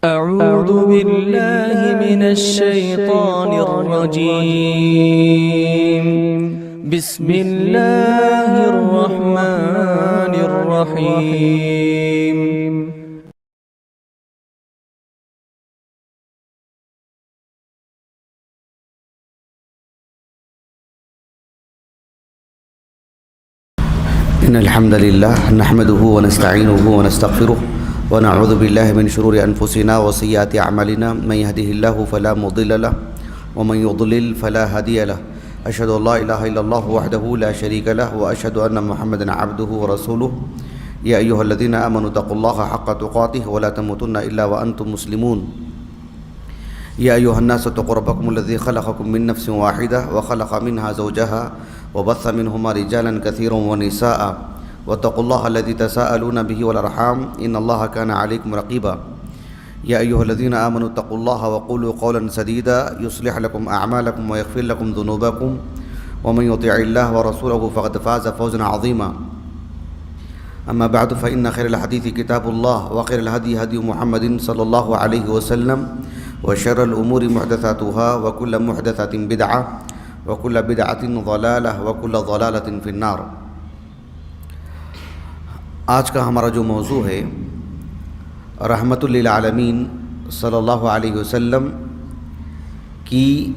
أعوذ بالله من الشيطان الرجيم. بسم الله الرحمن الرحيم. إن الحمد لله نحمده ونستعينه ونستغفره ونعوذ بالله من شرور أنفسنا وسيئات أعمالنا. من يهده الله فلا مضل له ومن يضلل فلا هادي له. أشهد أن لا إله إلا الله وحده لا شريك له وأشهد أن محمدا عبده ورسوله. يا أيها الذين آمنوا اتقوا الله حق تقاته ولا تموتن إلا وأنتم مسلمون. يا أيها الناس اتقوا ربكم الذي خلقكم من نفس واحدة وخلق منها زوجها وبث منهما رجالا كثيرا ونساء واتقوا الله الذي تساءلون به والأرحام إن الله كان عليكم رقيبا. يا أيها الذين آمنوا اتقوا الله وقولوا قولا سديدا يصلح لكم أعمالكم ويغفر لكم ذنوبكم ومن يطع الله ورسوله فقد فاز فوزا عظيما. أما بعد فإن خير الحديث كتاب الله وخير الهدي هدي محمد صلى الله عليه وسلم وشر الأمور محدثاتها وكل محدثة بدعة وكل بدعة ضلالة وكل ضلالة في النار. آج کا ہمارا جو موضوع ہے رحمت للعالمین صلی اللہ علیہ وسلم کی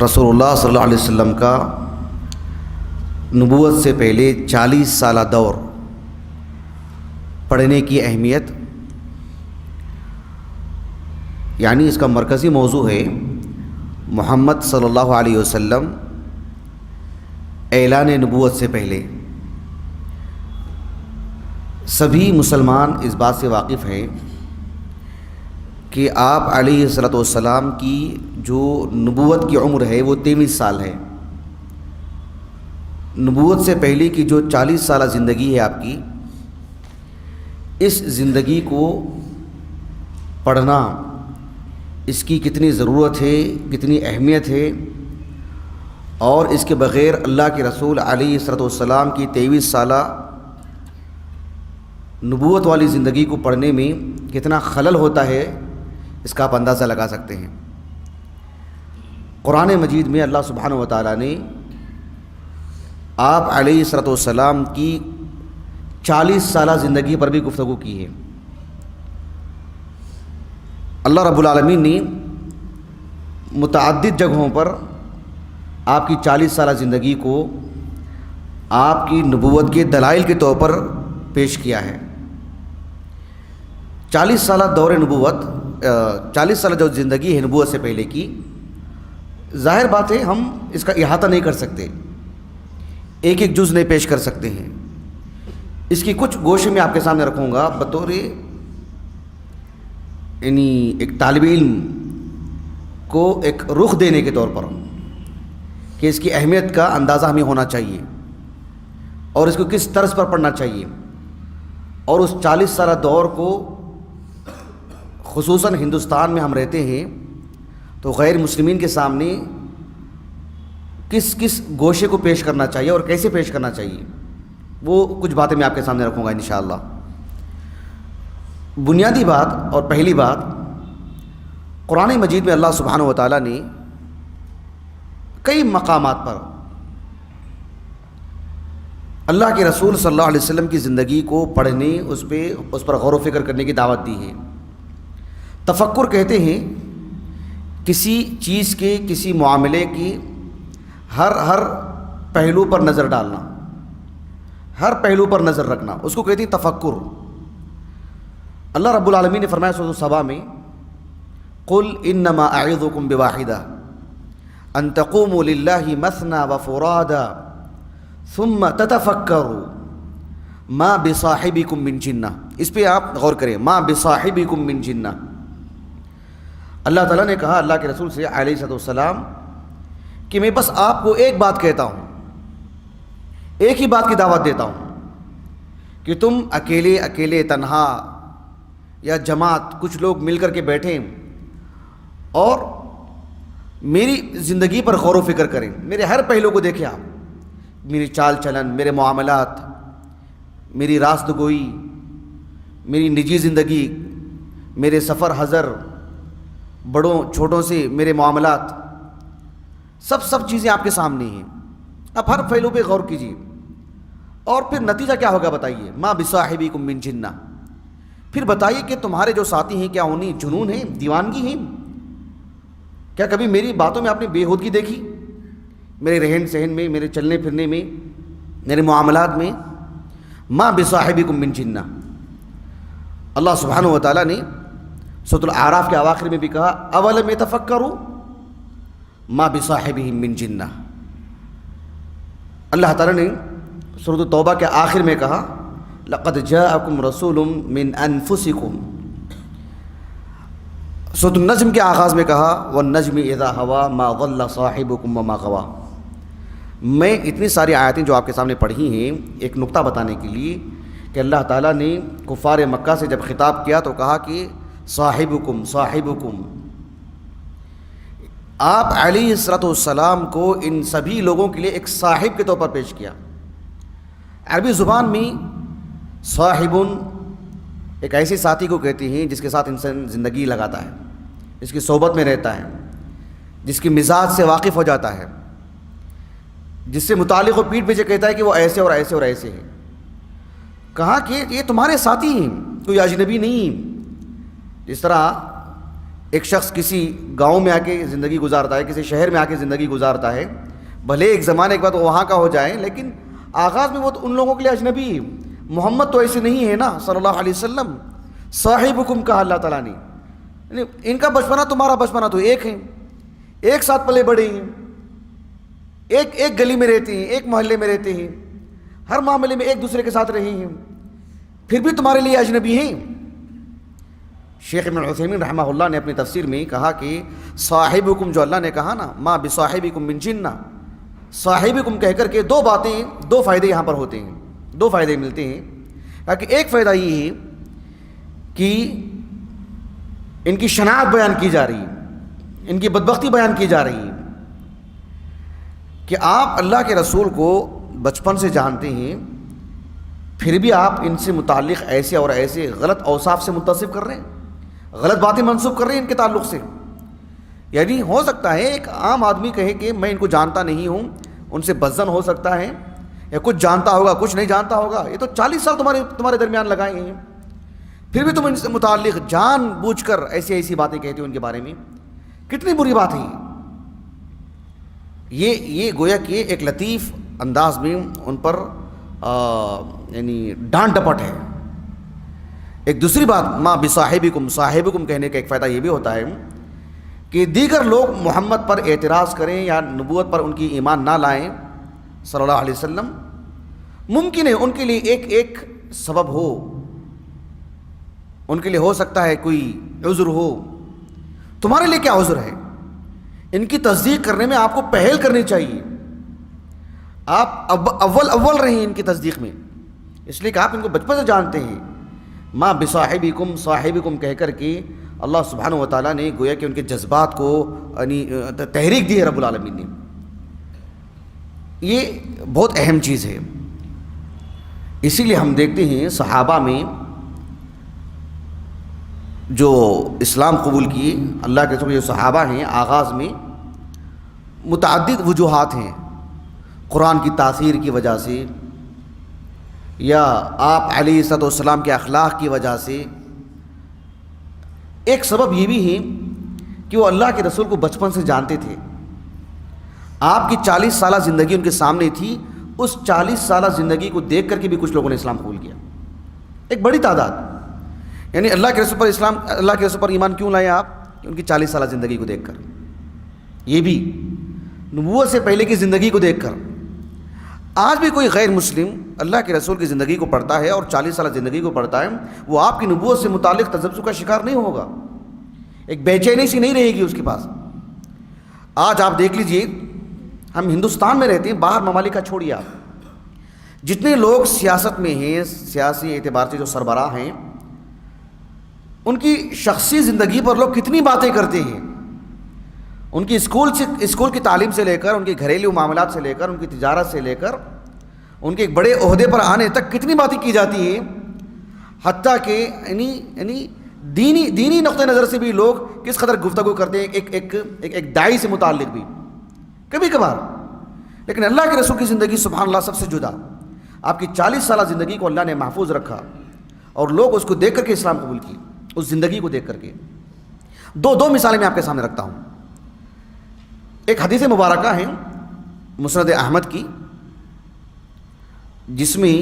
رسول اللہ صلی اللہ علیہ وسلم کا نبوت سے پہلے 40 سالہ دور پڑھنے کی اہمیت، یعنی اس کا مرکزی موضوع ہے محمد صلی اللہ علیہ وسلم اعلان نبوت سے پہلے. سبھی مسلمان اس بات سے واقف ہیں کہ آپ علیہ الصلوۃ والسلام کی جو نبوت کی عمر ہے وہ 23 سال ہے. نبوت سے پہلے کی جو 40 سالہ زندگی ہے آپ کی، اس زندگی کو پڑھنا، اس کی کتنی ضرورت ہے، کتنی اہمیت ہے، اور اس کے بغیر اللہ کے رسول علیہ الصلوۃ والسلام کی 23 سالہ نبوت والی زندگی کو پڑھنے میں کتنا خلل ہوتا ہے، اس کا آپ اندازہ لگا سکتے ہیں. قرآن مجید میں اللہ سبحانہ و تعالیٰ نے آپ علیہ الصلوۃ والسلام کی 40 سالہ زندگی پر بھی گفتگو کی ہے. اللہ رب العالمین نے متعدد جگہوں پر آپ کی 40 سالہ زندگی کو آپ کی نبوت کے دلائل کے طور پر پیش کیا ہے. 40 سالہ دور نبوت، 40 سالہ جو زندگی ہے نبوت سے پہلے کی، ظاہر بات ہے ہم اس کا احاطہ نہیں کر سکتے، ایک ایک جز نہیں پیش کر سکتے ہیں. اس کی کچھ گوشے میں آپ کے سامنے رکھوں گا بطور یعنی ایک طالب علم کو ایک رخ دینے کے طور پر کہ اس کی اہمیت کا اندازہ ہمیں ہونا چاہیے اور اس کو کس طرز پر پڑھنا چاہیے. اور اس 40 سالہ دور کو خصوصاً ہندوستان میں ہم رہتے ہیں تو غیر مسلمین کے سامنے کس کس گوشے کو پیش کرنا چاہیے اور کیسے پیش کرنا چاہیے، وہ کچھ باتیں میں آپ کے سامنے رکھوں گا انشاءاللہ. بنیادی بات اور پہلی بات، قرآن مجید میں اللہ سبحانہ و تعالیٰ نے کئی مقامات پر اللہ کے رسول صلی اللہ علیہ وسلم کی زندگی کو پڑھنے، اس پر غور و فکر کرنے کی دعوت دی ہے. تفکر کہتے ہیں کسی چیز کے، کسی معاملے کی ہر پہلو پر نظر ڈالنا، ہر پہلو پر نظر رکھنا، اس کو کہتے ہیں تفکر. اللہ رب العالمین نے فرمایا سورۃ السبا میں، قل انما اعظکم بواحدہ ان تقوموا للہ مثنی وفرادا ثم تتفکروا ما بصاحبکم من جنہ. اس پہ آپ غور کریں، ما بصاحبکم من جنہ. اللہ تعالیٰ نے کہا اللہ کے رسول سے علیہ السلام کہ میں بس آپ کو ایک بات کہتا ہوں، ایک ہی بات کی دعوت دیتا ہوں کہ تم اکیلے تنہا یا جماعت کچھ لوگ مل کر کے بیٹھیں اور میری زندگی پر غور و فکر کریں، میرے ہر پہلو کو دیکھیں آپ، میری چال چلن، میرے معاملات، میری راست گوئی، میری نجی زندگی، میرے سفر حضر، بڑوں چھوٹوں سے میرے معاملات، سب چیزیں آپ کے سامنے ہیں. اب ہر پہلو پہ غور کیجیے. اور پھر نتیجہ کیا ہوگا بتائیے؟ ما بصاحبکم من جنہ. پھر بتائیے کہ تمہارے جو ساتھی ہیں کیا انہیں جنون ہے، دیوانگی ہے؟ کیا کبھی میری باتوں میں آپ نے بے ہودگی دیکھی؟ میرے رہن سہن میں، میرے چلنے پھرنے میں، میرے معاملات میں؟ ما بصاحبکم من جنہ. اللہ سبحانہ و تعالیٰ نے سورۃ الاعراف کے اواخر میں بھی کہا اولم یتفکروا ما بصاحبہم من جنہ. اللہ تعالیٰ نے سورۃ التوبہ کے آخر میں کہا لقد جاءکم رسول من انفسکم. سورۃ النجم کے آغاز میں کہا والنجم اذا ہوا ما ضل صاحبکم وما غوا. میں اتنی ساری آیتیں جو آپ کے سامنے پڑھی ہیں ایک نقطہ بتانے کے لیے کہ اللہ تعالیٰ نے کفار مکہ سے جب خطاب کیا تو کہا کہ صاحبکم صاحبکم. آپ علیہ الصلوۃ والسلام کو ان سبھی لوگوں کے لیے ایک صاحب کے طور پر پیش کیا. عربی زبان میں صاحبن ایک ایسے ساتھی کو کہتے ہیں جس کے ساتھ انسان زندگی لگاتا ہے، جس کی صحبت میں رہتا ہے، جس کی مزاج سے واقف ہو جاتا ہے، جس سے متعلق و پیٹھ پیچھے کہتا ہے کہ وہ ایسے اور ایسے اور ایسے ہیں. کہا کہ یہ تمہارے ساتھی ہیں، کوئی اجنبی نہیں. جس طرح ایک شخص کسی گاؤں میں آ کے زندگی گزارتا ہے، کسی شہر میں آ کے زندگی گزارتا ہے، بھلے ایک زمانے کے بعد وہ وہاں کا ہو جائے، لیکن آغاز میں وہ تو ان لوگوں کے لیے اجنبی ہے. محمد تو ایسے نہیں ہے نا صلی اللہ علیہ وسلم. صاحبکم کہا اللہ تعالیٰ نے، یعنی ان کا بچپنا تمہارا بچپنا تو ایک ہے، ایک ساتھ پلے بڑے ہیں، ایک گلی میں رہتے ہیں، ایک محلے میں رہتے ہیں، ہر معاملے میں ایک دوسرے کے ساتھ رہے ہیں، پھر بھی تمہارے لیے اجنبی ہیں. شیخ ابن عثیمین رحمہ اللہ نے اپنی تفسیر میں کہا کہ صاحبکم جو اللہ نے کہا نا ما بصاحبکم من جنہ، صاحبکم کہہ کر کے دو فائدے یہاں پر ہوتے ہیں، دو فائدے ملتے ہیں. کہ ایک فائدہ یہ ہے کہ ان کی شناعت بیان کی جا رہی ہے، ان کی بدبختی بیان کی جا رہی ہے کہ آپ اللہ کے رسول کو بچپن سے جانتے ہیں، پھر بھی آپ ان سے متعلق ایسے اور ایسے غلط اوصاف سے متصف کر رہے ہیں، غلط باتیں منسوب کر رہے ہیں ان کے تعلق سے. یعنی ہو سکتا ہے ایک عام آدمی کہے کہ میں ان کو جانتا نہیں ہوں، ان سے بدظن ہو سکتا ہے، یا کچھ جانتا ہوگا کچھ نہیں جانتا ہوگا. یہ تو 40 سال تمہارے درمیان لگائے ہیں، پھر بھی تم ان سے متعلق جان بوجھ کر ایسی باتیں کہتے ہو ان کے بارے میں. کتنی بری بات ہے یہ گویا کہ ایک لطیف انداز میں ان پر یعنی ڈانٹ ڈپٹ ہے. ایک دوسری بات ما بصاحبکم، صاحبکم کہنے کا ایک فائدہ یہ بھی ہوتا ہے کہ دیگر لوگ محمد پر اعتراض کریں یا نبوت پر ان کی ایمان نہ لائیں صلی اللہ علیہ وسلم، ممکن ہے ان کے لیے ایک سبب ہو، ان کے لیے ہو سکتا ہے کوئی عذر ہو. تمہارے لیے کیا عذر ہے؟ ان کی تصدیق کرنے میں آپ کو پہل کرنی چاہیے. آپ اول رہے ہیں ان کی تصدیق میں، اس لیے کہ آپ ان کو بچپن سے جانتے ہیں. ما بصاحبکم صاحبکم کہہ کر کے اللہ سبحانہ و تعالیٰ نے گویا کہ ان کے جذبات کو یعنی تحریک دی ہے رب العالمین نے. یہ بہت اہم چیز ہے. اسی لیے ہم دیکھتے ہیں صحابہ میں جو اسلام قبول کیے، اللہ کے رسول جو صحابہ ہیں، آغاز میں متعدد وجوہات ہیں. قرآن کی تاثیر کی وجہ سے، یا آپ علیہ الصلوۃ والسلام کے اخلاق کی وجہ سے. ایک سبب یہ بھی ہے کہ وہ اللہ کے رسول کو بچپن سے جانتے تھے. آپ کی 40 سالہ زندگی ان کے سامنے تھی، اس 40 سالہ زندگی کو دیکھ کر کے بھی کچھ لوگوں نے اسلام قبول کیا، ایک بڑی تعداد. یعنی اللہ کے رسول پر ایمان کیوں لائے آپ؟ کہ ان کی 40 سالہ زندگی کو دیکھ کر، یہ بھی نبوت سے پہلے کی زندگی کو دیکھ کر. آج بھی کوئی غیر مسلم اللہ کے رسول کی زندگی کو پڑھتا ہے اور 40 سالہ زندگی کو پڑھتا ہے، وہ آپ کی نبوت سے متعلق تذبذب کا شکار نہیں ہوگا، ایک بے چینی سی نہیں رہے گی اس کے پاس. آج آپ دیکھ لیجئے، ہم ہندوستان میں رہتے ہیں، باہر ممالک کا چھوڑیے آپ، جتنے لوگ سیاست میں ہیں، سیاسی اعتبار سے جو سربراہ ہیں، ان کی شخصی زندگی پر لوگ کتنی باتیں کرتے ہیں. ان کی اسکول کی تعلیم سے لے کر، ان کے گھریلو معاملات سے لے کر، ان کی تجارت سے لے کر، ان کے ایک بڑے عہدے پر آنے تک کتنی باتیں کی جاتی ہیں، حتیٰ کہ یعنی دینی نقطہ نظر سے بھی لوگ کس قدر گفتگو کرتے ہیں ایک داعی سے متعلق بھی کبھی کبھار. لیکن اللہ کے رسول کی زندگی سبحان اللہ سب سے جدا. آپ کی 40 سالہ زندگی کو اللہ نے محفوظ رکھا اور لوگ اس کو دیکھ کر کے اسلام قبول کی، اس زندگی کو دیکھ کر کے. دو مثالیں میں آپ کے سامنے رکھتا ہوں. ایک حدیث مبارکہ ہے مسند احمد کی، جس میں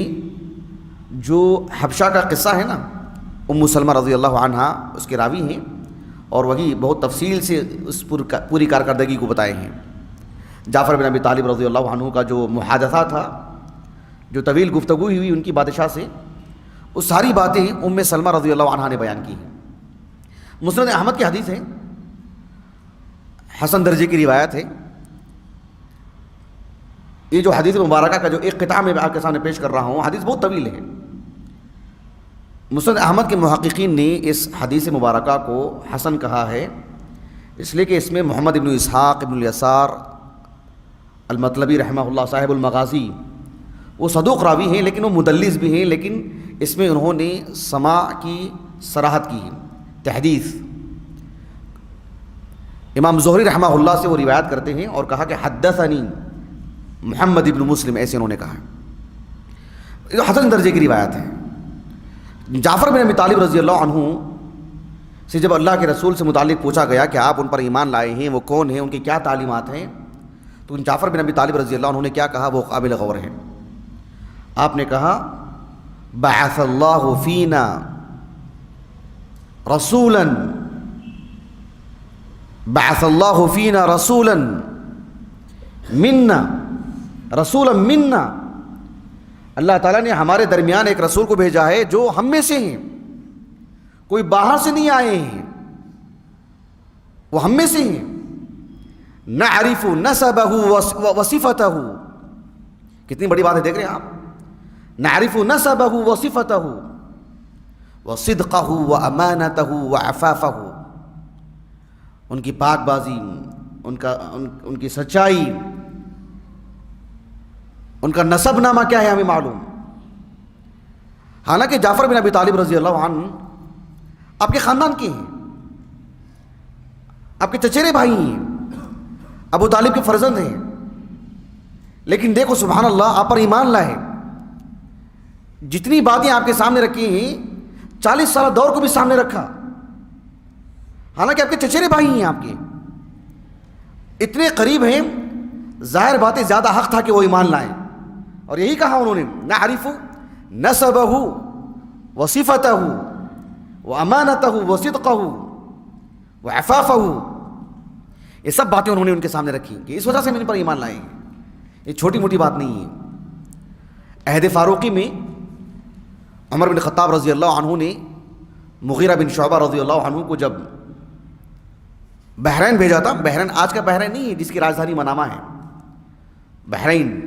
جو حبشہ کا قصہ ہے نا، ام سلمہ رضی اللہ عنہا اس کے راوی ہیں، اور وہی بہت تفصیل سے اس پوری کارکردگی کو بتائے ہیں. جعفر بن ابی طالب رضی اللہ عنہ کا جو محادثہ تھا، جو طویل گفتگو ہوئی ان کی بادشاہ سے، وہ ساری باتیں ام سلمہ رضی اللہ عنہا نے بیان کی ہیں. مسند احمد کی حدیث ہے، حسن درجے کی روایت ہے. یہ جو حدیث مبارکہ کا جو ایک قطعہ میں آپ کے سامنے پیش کر رہا ہوں، حدیث بہت طویل ہے. مسند احمد کے محققین نے اس حدیث مبارکہ کو حسن کہا ہے اس لیے کہ اس میں محمد ابن اسحاق ابن الیسار المطلبی رحمہ اللہ صاحب المغازی وہ صدوق راوی ہیں، لیکن وہ مدلس بھی ہیں، لیکن اس میں انہوں نے سماع کی صراحت کی، تحدیث. امام زہری رحمہ اللہ سے وہ روایت کرتے ہیں اور کہا کہ حدثنی محمد ابن مسلم، ایسے انہوں نے کہا. یہ حسن درجے کی روایت ہے. جعفر بن ابی طالب رضی اللہ عنہ سے جب اللہ کے رسول سے متعلق پوچھا گیا کہ آپ ان پر ایمان لائے ہیں، وہ کون ہیں، ان کی کیا تعلیمات ہیں، تو جعفر بن ابی طالب رضی اللہ عنہ نے کیا کہا وہ قابل غور ہے. آپ نے کہا بعث اللہ فینا رسولا، بعث اللہ فینا رسولا منا، رسولا منا، اللہ تعالیٰ نے ہمارے درمیان ایک رسول کو بھیجا ہے جو ہم میں سے ہیں، کوئی باہر سے نہیں آئے ہیں، وہ ہم میں سے ہیں. نعرف نسبہ وصفتہ، کتنی بڑی بات ہے، دیکھ رہے ہیں آپ. نعرف نسبہ وصفتہ وصدقہ وامانتہ وعفافہ، ان کی پاک بازی، ان کی سچائی، ان کا نسب نامہ کیا ہے ہمیں معلوم. حالانکہ جعفر بن ابی طالب رضی اللہ عنہ آپ کے خاندان کے ہیں، آپ کے چچیرے بھائی ہیں، ابو طالب کے فرزند ہیں، لیکن دیکھو سبحان اللہ آپ پر ایمان لائے. جتنی باتیں آپ کے سامنے رکھی ہیں 40 سالہ دور کو بھی سامنے رکھا، حالانکہ آپ کے چچیرے بھائی ہیں، آپ کے اتنے قریب ہیں، ظاہر بات ہے زیادہ حق تھا کہ وہ ایمان لائیں. اور یہی کہا انہوں نے نعرف نسبہ وصفتہ وامانتہ وصدقہ وعفافہ. یہ سب باتیں انہوں نے ان کے سامنے رکھی کہ اس وجہ سے ہم ان پر ایمان لائے ہیں. یہ چھوٹی موٹی بات نہیں ہے. عہد فاروقی میں عمر بن خطاب رضی اللہ عنہ نے مغیرہ بن شعبہ رضی اللہ عنہ کو جب بحرین بھیجا تھا. بحرین آج کا بحرین نہیں ہے جس کی راجدھانی منامہ ہے، بحرین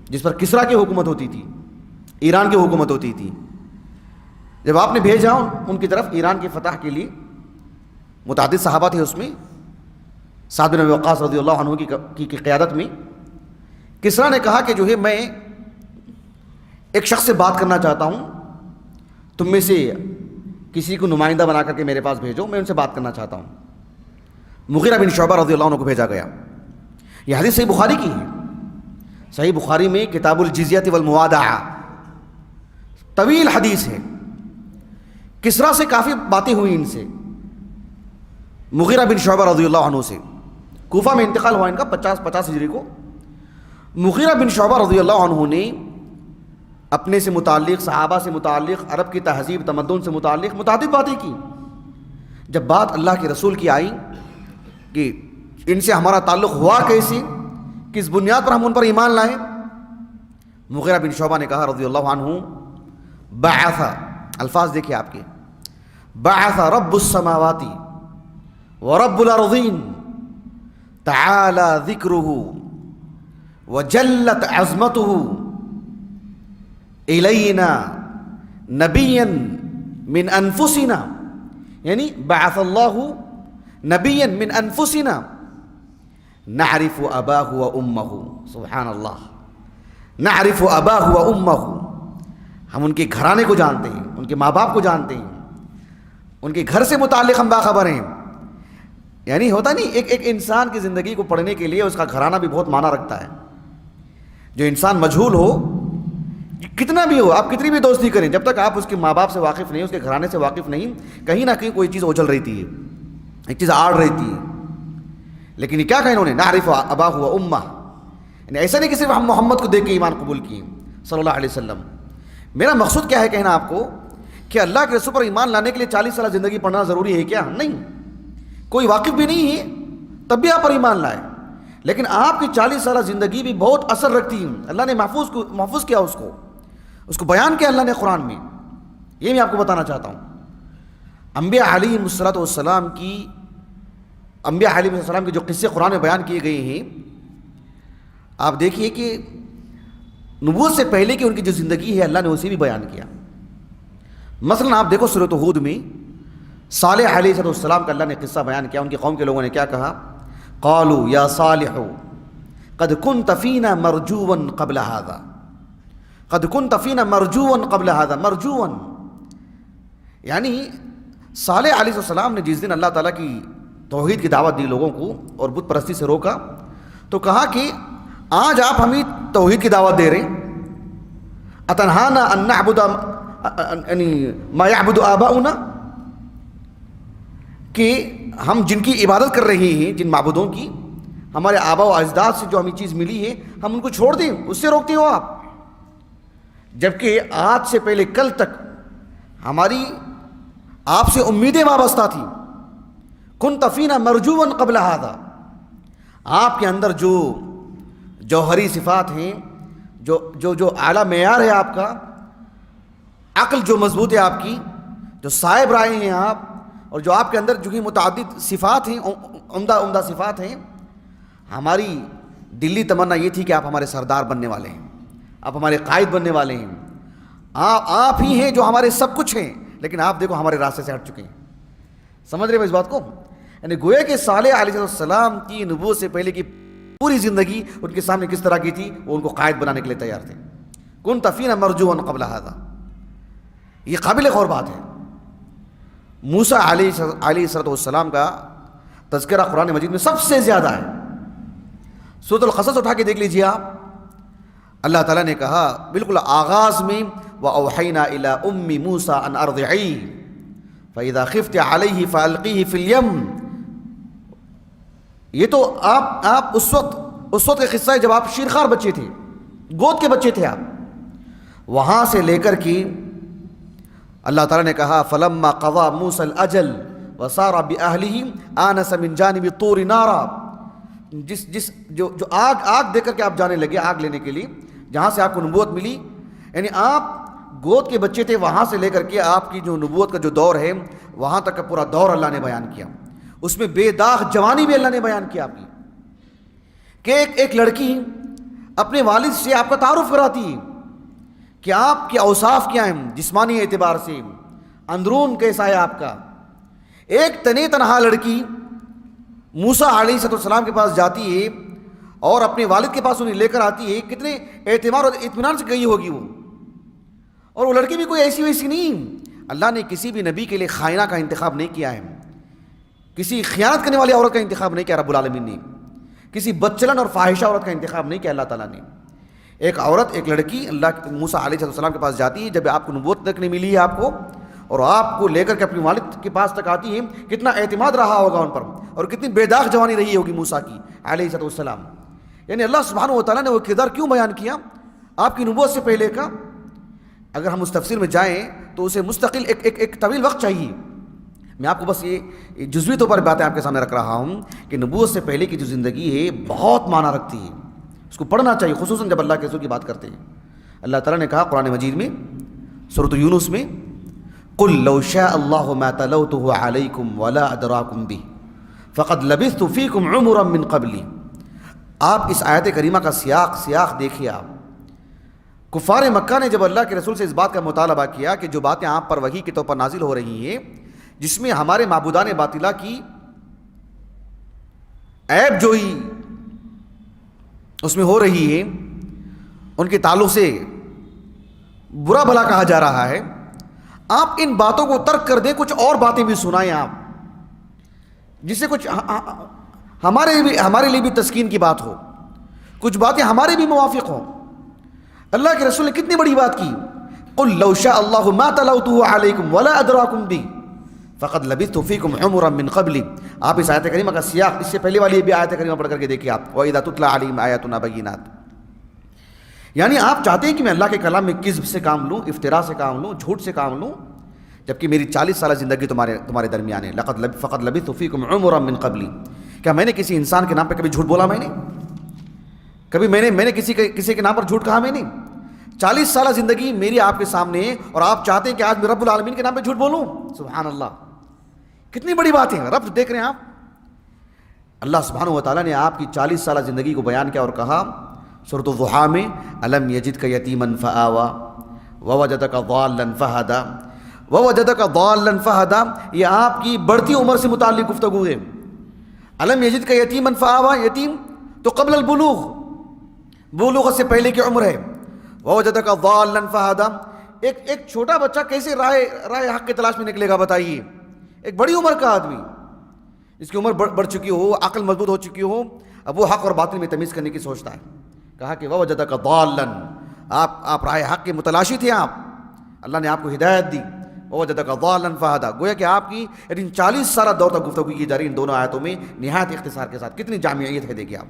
جس پر کسرا کی حکومت ہوتی تھی، ایران کی حکومت ہوتی تھی. جب آپ نے بھیجا ان کی طرف ایران کی فتح کے لیے، متعدد صحابہ تھے اس میں، سعد بن ابی وقاص رضی اللہ عنہ کی قیادت میں. کسرا نے کہا کہ جو ہے میں ایک شخص سے بات کرنا چاہتا ہوں، تم میں سے کسی کو نمائندہ بنا کر کے میرے پاس بھیجو، میں ان سے بات کرنا چاہتا ہوں. مغیرہ بن شعبہ رضی اللہ عنہ کو بھیجا گیا. یہ حدیث صحیح بخاری کی ہے. صحیح بخاری میں کتاب الجزیہ والموادعہ طویل حدیث ہے. کسرا سے کافی باتیں ہوئی ان سے، مغیرہ بن شعبہ رضی اللہ عنہ سے. کوفہ میں انتقال ہوا ان کا 50 ہجری کو. مغیرہ بن شعبہ رضی اللہ عنہ نے اپنے سے متعلق، صحابہ سے متعلق، عرب کی تہذیب تمدن سے متعلق متعدد باتیں کی. جب بات اللہ کے رسول کی آئی کہ ان سے ہمارا تعلق ہوا کیسے، کس بنیاد پر ہم ان پر ایمان لائیں، مغیرہ بن شعبہ نے کہا رضی اللہ عنہ بعث، الفاظ دیکھیں آپ کے، بعث رب السماوات ورب الارضین تعالی ذکرہ وجلت عظمتہ الینا نبیا من انفسنا، یعنی بعث اللہ نبیا من انفسنا نعرف اباہ و امہ. سبحان اللہ. نعرف اباہ و امہ، ہم ان کے گھرانے کو جانتے ہیں، ان کے ماں باپ کو جانتے ہیں، ان کے گھر سے متعلق ہم باخبر ہیں. یعنی ہوتا نہیں ایک انسان کی زندگی کو پڑھنے کے لیے اس کا گھرانہ بھی بہت معنی رکھتا ہے. جو انسان مجہول ہو، کتنا بھی ہو، آپ کتنی بھی دوستی کریں، جب تک آپ اس کے ماں باپ سے واقف نہیں، اس کے گھرانے سے واقف نہیں، کہیں نہ کہیں کوئی چیز اوجھل رہتی ہے، ایک چیز آڑ رہتی ہے. لیکن یہ کیا کہا انہوں نے، نعرف اباہ و امہ، یعنی ایسا نہیں کہ صرف ہم محمد کو دیکھ کے ایمان قبول کیے صلی اللہ علیہ وسلم. میرا مقصود کیا ہے کہنا آپ کو کہ اللہ کے رسول پر ایمان لانے کے لیے 40 سالہ زندگی پڑھنا ضروری ہے کیا؟ نہیں. کوئی واقف بھی نہیں ہے تب بھی آپ پر ایمان لائے، لیکن آپ کی 40 سالہ زندگی بھی بہت اثر رکھتی ہے. اللہ نے محفوظ کیا اس کو بیان کیا اللہ نے قرآن میں. یہ میں آپ کو بتانا چاہتا ہوں. انبیاء علیہ السلام کی جو قصے قرآن میں بیان کیے گئے ہیں، آپ دیکھیے کہ نبوت سے پہلے کی ان کی جو زندگی ہے اللہ نے اسے بھی بیان کیا. مثلا آپ دیکھو سورۃ ہود میں صالح علیہ السلام کا اللہ نے قصہ بیان کیا. ان کی قوم کے لوگوں نے کیا کہا، قالوا یا صالح قد كنت فينا مرجوا قبل هذا، قد كنت فينا مرجوا قبل هذا. مرجوا یعنی صالح علیہ السلام نے جس دن اللہ تعالیٰ کی توحید کی دعوت دی لوگوں کو اور بت پرستی سے روکا، تو کہا کہ آج آپ ہمیں توحید کی دعوت دے رہے ہیں، اتنہانا ان نعبد ما يعبد آباؤنا، کہ ہم جن کی عبادت کر رہے ہیں، جن معبودوں کی ہمارے آبا و اجداد سے جو ہمیں چیز ملی ہے، ہم ان کو چھوڑ دیں، اس سے روکتے ہو آپ. جبکہ آج سے پہلے کل تک ہماری آپ سے امیدیں وابستہ تھیں. كنت فينا مرجوا قبل هذا، آپ کے اندر جو جوہری صفات ہیں، جو اعلیٰ معیار ہے آپ کا، عقل جو مضبوط ہے آپ کی، جو صاحب رائے ہیں آپ، اور جو آپ کے اندر جو کہ متعدد صفات ہیں، عمدہ صفات ہیں، ہماری دلی تمنا یہ تھی کہ آپ ہمارے سردار بننے والے ہیں، آپ ہمارے قائد بننے والے ہیں، آپ ہی ہیں جو ہمارے سب کچھ ہیں. لیکن آپ دیکھو ہمارے راستے سے ہٹ چکے ہیں. سمجھ رہے ہو اس بات کو؟ یعنی گویا کہ صالح علیہ السلام کی نبوت سے پہلے کی پوری زندگی ان کے سامنے کس طرح کی تھی، وہ ان کو قائد بنانے کے لیے تیار تھے. كنت فينا مرجوا قبل هذا، یہ قابل غور بات ہے. موسیٰ علیہ السلام کا تذکرہ قرآن مجید میں سب سے زیادہ ہے. سورۃ القصص اٹھا کے دیکھ لیجیے آپ. اللہ تعالیٰ نے کہا بالکل آغاز میں، وَأَوْحَيْنَا إِلَىٰ أُمِّ مُوسَىٰ أَنْ أَرْضِعِيهِ فَإِذَا خِفْتِ عَلَيْهِ فَأَلْقِيهِ فِي الْيَمِّ. یہ تو آپ اس وقت کا قصہ ہے جب آپ شیرخوار بچے تھے، گود کے بچے تھے آپ. وہاں سے لے کر کے اللہ تعالیٰ نے کہا فَلَمَّا قَضَىٰ مُوسَى الْأَجَلَ وَصَارَ بِأَهْلِهِ آنَسَ مِنْ جَانِبِ الطُّورِ نَارًا. جو آگ دے کر کے آپ جانے لگے، آگ لینے کے لیے جہاں سے آپ کو نبوت ملی. یعنی آپ گود کے بچے تھے، وہاں سے لے کر کے آپ کی جو نبوت کا جو دور ہے وہاں تک کا پورا دور اللہ نے بیان کیا. اس میں بے داغ جوانی بھی اللہ نے بیان کیا آپ کی، کہ ایک لڑکی اپنے والد سے آپ کا تعارف کراتی ہے کہ آپ کے اوصاف کیا ہیں جسمانی اعتبار سے، اندرون کیسا ہے آپ کا. ایک تنہا لڑکی موسیٰ علیہ السلام کے پاس جاتی ہے اور اپنے والد کے پاس انہیں لے کر آتی ہے. کتنے اعتماد اور اطمینان سے گئی ہوگی وہ. اور وہ لڑکی بھی کوئی ایسی ویسی نہیں. اللہ نے کسی بھی نبی کے لیے خائنہ کا انتخاب نہیں کیا ہے، کسی خیانت کرنے والی عورت کا انتخاب نہیں کیا رب العالمین نے، کسی بدچلن اور فاحشہ عورت کا انتخاب نہیں کیا اللہ تعالیٰ نے. ایک عورت، ایک لڑکی اللہ موسیٰ علیہ السلام کے پاس جاتی ہے جب آپ کو نبوت تک نہیں ملی ہے آپ کو، اور آپ کو لے کر کے اپنے والد کے پاس تک آتی ہے. کتنا اعتماد رہا ہوگا ان پر، اور کتنی بے داغ جوانی رہی ہوگی موسیٰ کی علیہ السلام. یعنی اللہ سبحانہ و تعالیٰ نے وہ کردار کیوں بیان کیا آپ کی نبوت سے پہلے کا؟ اگر ہم اس تفسیر میں جائیں تو اسے مستقل ایک طویل وقت چاہیے. میں آپ کو بس یہ جزوی طور پر باتیں آپ کے سامنے رکھ رہا ہوں کہ نبوت سے پہلے کی جو زندگی ہے بہت معنی رکھتی ہے، اس کو پڑھنا چاہیے، خصوصاً جب اللہ کے رسول کی بات کرتے ہیں. اللہ تعالیٰ نے کہا قرآن مجید میں سورۃ یونس میں، قُل لَوْ شَاءَ اللَّهُ مَا تَلَوْتُهُ عَلَيْكُمْ وَلَا أَدْرَاكُمْ بِهِ فَقَدْ لَبِثْتُ فِيكُمْ عُمُرًا مِّن قَبْلِي. آپ اس آیت کریمہ کا سیاق دیکھیے. آپ کفار مکہ نے جب اللہ کے رسول سے اس بات کا مطالبہ کیا کہ جو باتیں آپ پر وحی کے طور پر نازل ہو رہی ہیں، جس میں ہمارے معبودان باطلہ کی عیب جوئی اس میں ہو رہی ہے، ان کے تعلق سے برا بھلا کہا جا رہا ہے، آپ ان باتوں کو ترک کر دیں، کچھ اور باتیں بھی سنائیں آپ، جس سے کچھ ہمارے لیے بھی تسکین کی بات ہو، کچھ باتیں ہمارے بھی موافق ہوں۔ اللہ کے رسول نے کتنی بڑی بات کی، قل لو شاء اللہ ما تلوته علیکم ولا ادراکم بی فقد لبثت فیکم عمرا من قبلی۔ آپ اس آیت کریمہ کا سیاق، اس سے پہلے والی بھی آیت کریمہ پڑھ کر کے دیکھیے آپ، وَإِذَا تُتْلَى عَلَيْهِمْ آيَاتُنَا بَيِّنَاتٍ، یعنی آپ چاہتے ہیں کہ میں اللہ کے کلام میں کذب سے کام لوں، افتراء سے کام لوں، جھوٹ سے کام لوں، جبکہ میری 40 سالہ زندگی تمہارے درمیان ہے۔ فقد لبثت فیکم عمرا من قبلی، کیا میں نے کسی انسان کے نام پہ کبھی جھوٹ بولا؟ میں نے کبھی میں نے کسی کے نام پر جھوٹ کہا؟ میں نے 40 سالہ زندگی میری آپ کے سامنے ہے، اور آپ چاہتے ہیں کہ آج میں رب العالمین کے نام پہ جھوٹ بولوں؟ سبحان اللہ، کتنی بڑی بات ہے۔ رب دیکھ رہے ہیں آپ، اللہ سبحانہ و تعالیٰ نے آپ کی 40 سالہ زندگی کو بیان کیا اور کہا سورۃ الضحیٰ میں، الم یجدک یتیما فآویٰ ووجدک ضالا فہدیٰ ووجدک ضالا فہدیٰ، یہ آپ کی بڑھتی عمر سے متعلق گفتگو ہے۔ الم یجدک یتیما فآویٰ، یتیم تو قبل البلوغ، بلوغ سے پہلے کی عمر ہے۔ ووجدک ضالا فہدیٰ، ایک چھوٹا بچہ کیسے راہ حق کی تلاش میں نکلے گا بتائیے؟ ایک بڑی عمر کا آدمی، اس کی عمر بڑھ چکی ہو، عقل مضبوط ہو چکی ہو، اب وہ حق اور باطل میں تمیز کرنے کی سوچتا ہے۔ کہا کہ ووجدک ضالا، آپ راہ حق کے متلاشی تھے، آپ اللہ نے آپ کو ہدایت دی۔ ووجدک ضالا فہدیٰ، گویا کہ آپ کی 40 سالہ دور تک گفتگو کی جا رہی ان دونوں آیتوں میں نہایت اختصار کے ساتھ، کتنی جامعیت ہے دیکھیے آپ۔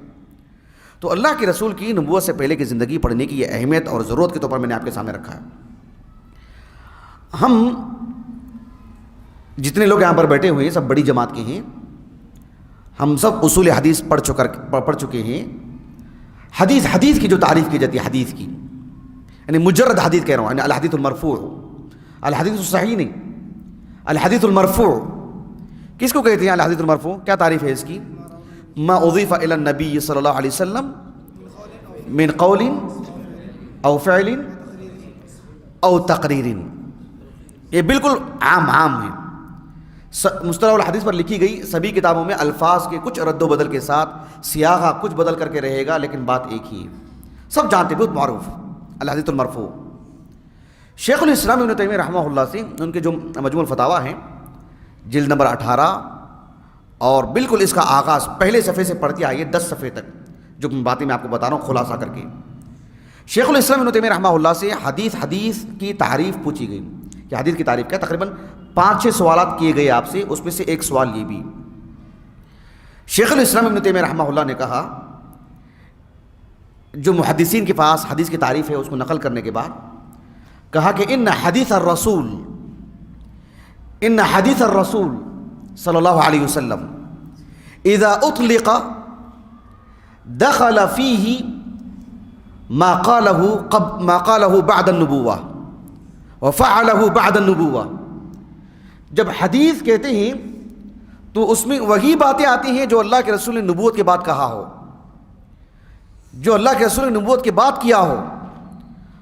تو اللہ کے رسول کی نبوت سے پہلے کی زندگی پڑھنے کی یہ اہمیت اور ضرورت کے طور پر میں نے آپ کے سامنے رکھا ہے۔ ہم جتنے لوگ یہاں پر بیٹھے ہوئے ہیں سب بڑی جماعت کے ہیں، ہم سب اصول حدیث پڑھ چکے ہیں۔ حدیث کی جو تعریف کی جاتی ہے، حدیث کی یعنی مجرد حدیث کہہ رہا ہوں، یعنی الحدیث المرفوع، الحدیث الصحیح نہیں، الحدیث المرفوع کس کو کہتے ہیں؟ الحدیث المرفوع کیا تعریف ہے اس کی؟ ما اضیف الی النبی صلی اللہ علیہ وسلم من قول او فعل او تقریر، یہ بالکل عام ہے، مصطلح الحدیث پر لکھی گئی سبھی کتابوں میں الفاظ کے کچھ رد و بدل کے ساتھ، سیاغہ کچھ بدل کر کے رہے گا، لیکن بات ایک ہی ہے، سب جانتے، بہت معروف الحدیث المرفوع۔ شیخ الاسلام ابن تیمیہ رحمہ اللہ سے ان کے جو مجموع الفتاویٰ ہیں، جلد نمبر 18، اور بالکل اس کا آغاز پہلے صفحے سے پڑھتے آئیے 10 صفحے تک، جو باتیں میں آپ کو بتا رہا ہوں خلاصہ کر کے۔ شیخ الاسلام ابن تیمیہ رحمہ اللہ سے حدیث کی تعریف پوچھی گئی کہ حدیث کی تعریف کیا، تقریباً 5-6 سوالات کیے گئے آپ سے، اس میں سے ایک سوال یہ بھی، شیخ الاسلام ابن تیمیہ رحمہ اللہ نے کہا، جو محدثین کے پاس حدیث کی تعریف ہے اس کو نقل کرنے کے بعد کہا کہ ان حدیث الرسول صلی اللہ علیہ وسلم اذا اطلق دخل فیہ ما قالہ بعد النبوہ وفعلہ بعد النبوہ، جب حدیث کہتے ہیں تو اس میں وہی باتیں آتی ہیں جو اللہ کے رسول نے نبوت کے بعد کہا ہو، جو اللہ کے رسول نے نبوت کے بعد کیا ہو۔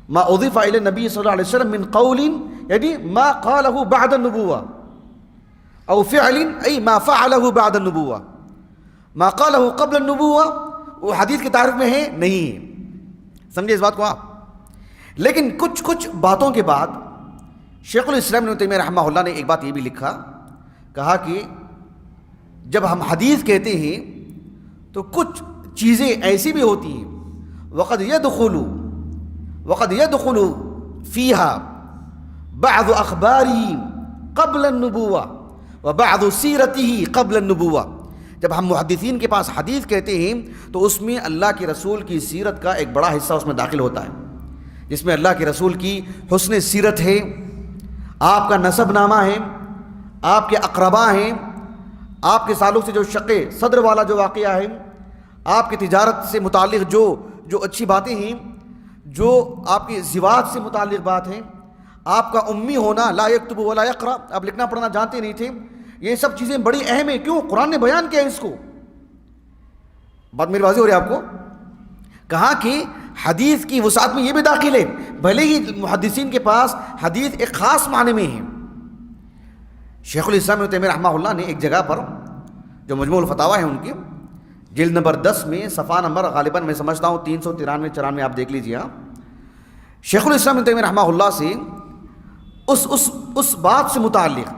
ما اضیف الی النبی صلی اللہ علیہ وسلم من قول، یعنی ما قالہ بعد النبوہ، او فعل ای ما فعلہ بعد النبوہ، ما قالہ قبل النبوہ وہ حدیث کی تعریف میں ہے نہیں ہے، سمجھے اس بات کو آپ۔ لیکن کچھ باتوں کے بعد شیخ الاسلام ابن تیمیہ رحمہ اللہ نے ایک بات یہ بھی لکھا، کہا کہ جب ہم حدیث کہتے ہیں تو کچھ چیزیں ایسی بھی ہوتی ہیں وقد يدخل فيها بعض اخباره قبل النبوة وبعض سیرته قبل النبوة، جب ہم محدثین کے پاس حدیث کہتے ہیں تو اس میں اللہ کے رسول کی سیرت کا ایک بڑا حصہ اس میں داخل ہوتا ہے، جس میں اللہ کے رسول کی حسن سیرت ہے، آپ کا نسب نامہ ہے، آپ کے اقربا ہیں، آپ کے تعلق سے جو شق صدر والا جو واقعہ ہے، آپ کی تجارت سے متعلق جو اچھی باتیں ہیں، جو آپ کی زواج سے متعلق بات ہیں، آپ کا امی ہونا، لا یکتب ولا یقرأ، آپ لکھنا پڑھنا جانتے نہیں تھے، یہ سب چیزیں بڑی اہم ہیں، کیوں؟ قرآن نے بیان کیا اس کو۔ بات میری واضح ہو رہی ہے آپ کو؟ کہا کہ حدیث کی وسعت میں یہ بھی داخل ہے، بھلے ہی محدثین کے پاس حدیث ایک خاص معنی میں ہے۔ شیخ الاسلام ابن تیمیہ رحمہ اللہ نے ایک جگہ پر جو مجموع الفتاویٰ ہے ان کے جلد نمبر 10 میں صفحہ نمبر غالباً میں سمجھتا ہوں 393-94 آپ دیکھ لیجیے، شیخ الاسلام ابن تیمیہ رحمہ اللہ سے اس بات سے متعلق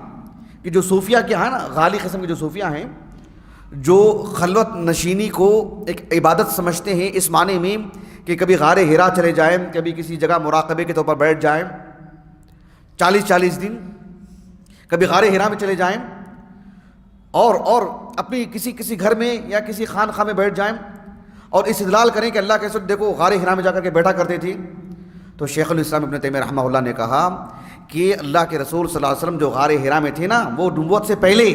کہ جو صوفیہ کے ہیں نا، غالی قسم کے جو صوفیہ ہیں، جو خلوت نشینی کو ایک عبادت سمجھتے ہیں، اس معنی میں کہ کبھی غار ہرا چلے جائیں، کبھی کسی جگہ مراقبے کے طور پر بیٹھ جائیں 40 دن، کبھی غار ہرا میں چلے جائیں اور اپنی کسی گھر میں یا کسی خانقاہ میں بیٹھ جائیں اور استدلال کریں کہ اللہ کے رسول دیکھو غار ہرا میں جا کر کے بیٹھا کرتے تھے. تو شیخ الاسلام ابن تیمیہ رحمہ اللہ نے کہا کہ اللہ کے رسول صلی اللہ علیہ وسلم جو غار ہرا میں تھے نا، وہ نبوت سے پہلے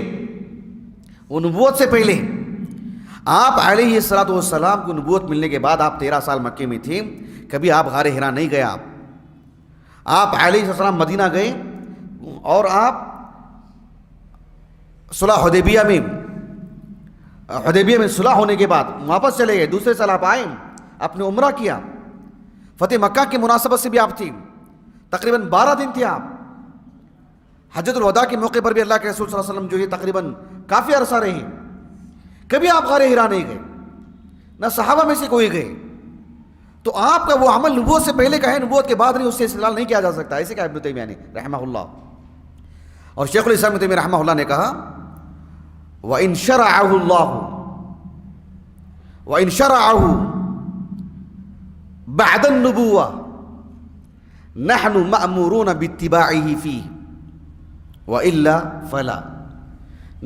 آپ علیہ الصلوۃ والسلام کو نبوت ملنے کے بعد آپ 13 سال مکے میں تھے، کبھی آپ غار ہرا نہیں گئے. آپ علیہ السلام مدینہ گئے اور آپ صلح حدیبیہ میں صلح ہونے کے بعد واپس چلے گئے. دوسرے سال آپ آئے، آپ نے عمرہ کیا. فتح مکہ کی مناسبت سے بھی آپ تھی، تقریباً 12 دن تھے آپ. حجۃ الوداع کے موقع پر بھی اللہ کے رسول صلی اللہ علیہ وسلم جو یہ تقریباً کافی عرصہ رہے. کبھی آپ غار ہرا نہیں گئے، نہ صحابہ میں سے کوئی گئے. تو آپ کا وہ عمل نبوت سے پہلے کا ہے، نبوت کے بعد نہیں، اس سے استدلال نہیں کیا جا سکتا. ایسے کہا ابن تیمیہ نے رحمہ اللہ. اور شیخ الاسلام ابن تیمیہ رحمہ اللہ نے کہا وَإِن شَرَعَهُ بَعْدَ النُّبُوَّةِ نَحْنُ مَأْمُورُونَ بِاتِّبَاعِهِ فِيهِ وَإِلَّا فَلَا.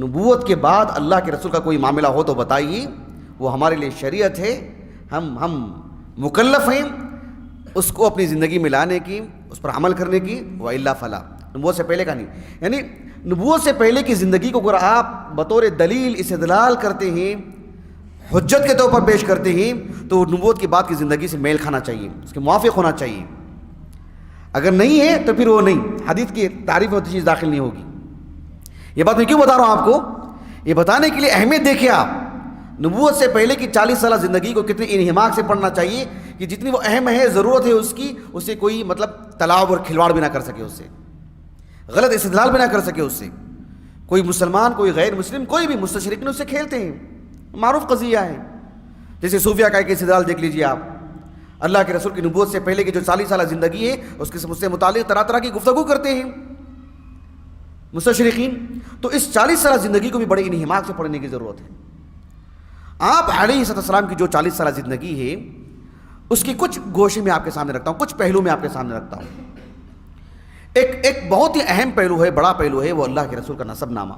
نبوت کے بعد اللہ کے رسول کا کوئی معاملہ ہو تو بتائیے، وہ ہمارے لیے شریعت ہے، ہم مکلف ہیں اس کو اپنی زندگی میں لانے کی، اس پر عمل کرنے کی. وَإِلَّا فَلَا. نبوت سے پہلے کا نہیں. یعنی نبوت سے پہلے کی زندگی کو اگر آپ بطور دلیل استدلال کرتے ہیں، حجت کے طور پر پیش کرتے ہیں، تو نبوت کے بعد کی زندگی سے میل کھانا چاہیے، اس کے موافق ہونا چاہیے. اگر نہیں ہے تو پھر وہ نہیں، حدیث کی تعریف میں چیز داخل نہیں ہوگی. یہ بات میں کیوں بتا رہا ہوں آپ کو؟ یہ بتانے کے لیے اہمیت دیکھیں آپ. نبوت سے پہلے کی 40 سالہ زندگی کو کتنی انہماک سے پڑھنا چاہیے کہ جتنی وہ اہم ہے، ضرورت ہے اس کی، اسے کوئی تلاوب اور کھلواڑ بھی نہ کر سکے، اس سے غلط استدلال بھی نہ کر سکے. اس سے کوئی مسلمان، کوئی غیر مسلم، کوئی بھی مستشرقین اس سے کھیلتے ہیں، معروف قضیہ ہے. جیسے صوفیہ کا ایک استدلال دیکھ لیجیے آپ. اللہ کے رسول کی نبوت سے پہلے کی جو 40 سالہ زندگی ہے، اس سے متعلق طرح طرح کی گفتگو کرتے ہیں مستشرقین. تو اس 40 سالہ زندگی کو بھی بڑے انہماک سے پڑھنے کی ضرورت ہے. آپ علیہ السلام کی جو 40 سالہ زندگی ہے، اس کی کچھ گوشے میں آپ کے سامنے رکھتا ہوں، کچھ پہلو میں آپ کے سامنے رکھتا ہوں. ایک بہت ہی اہم پہلو ہے، بڑا پہلو ہے، وہ اللہ کے رسول کا نسب نامہ.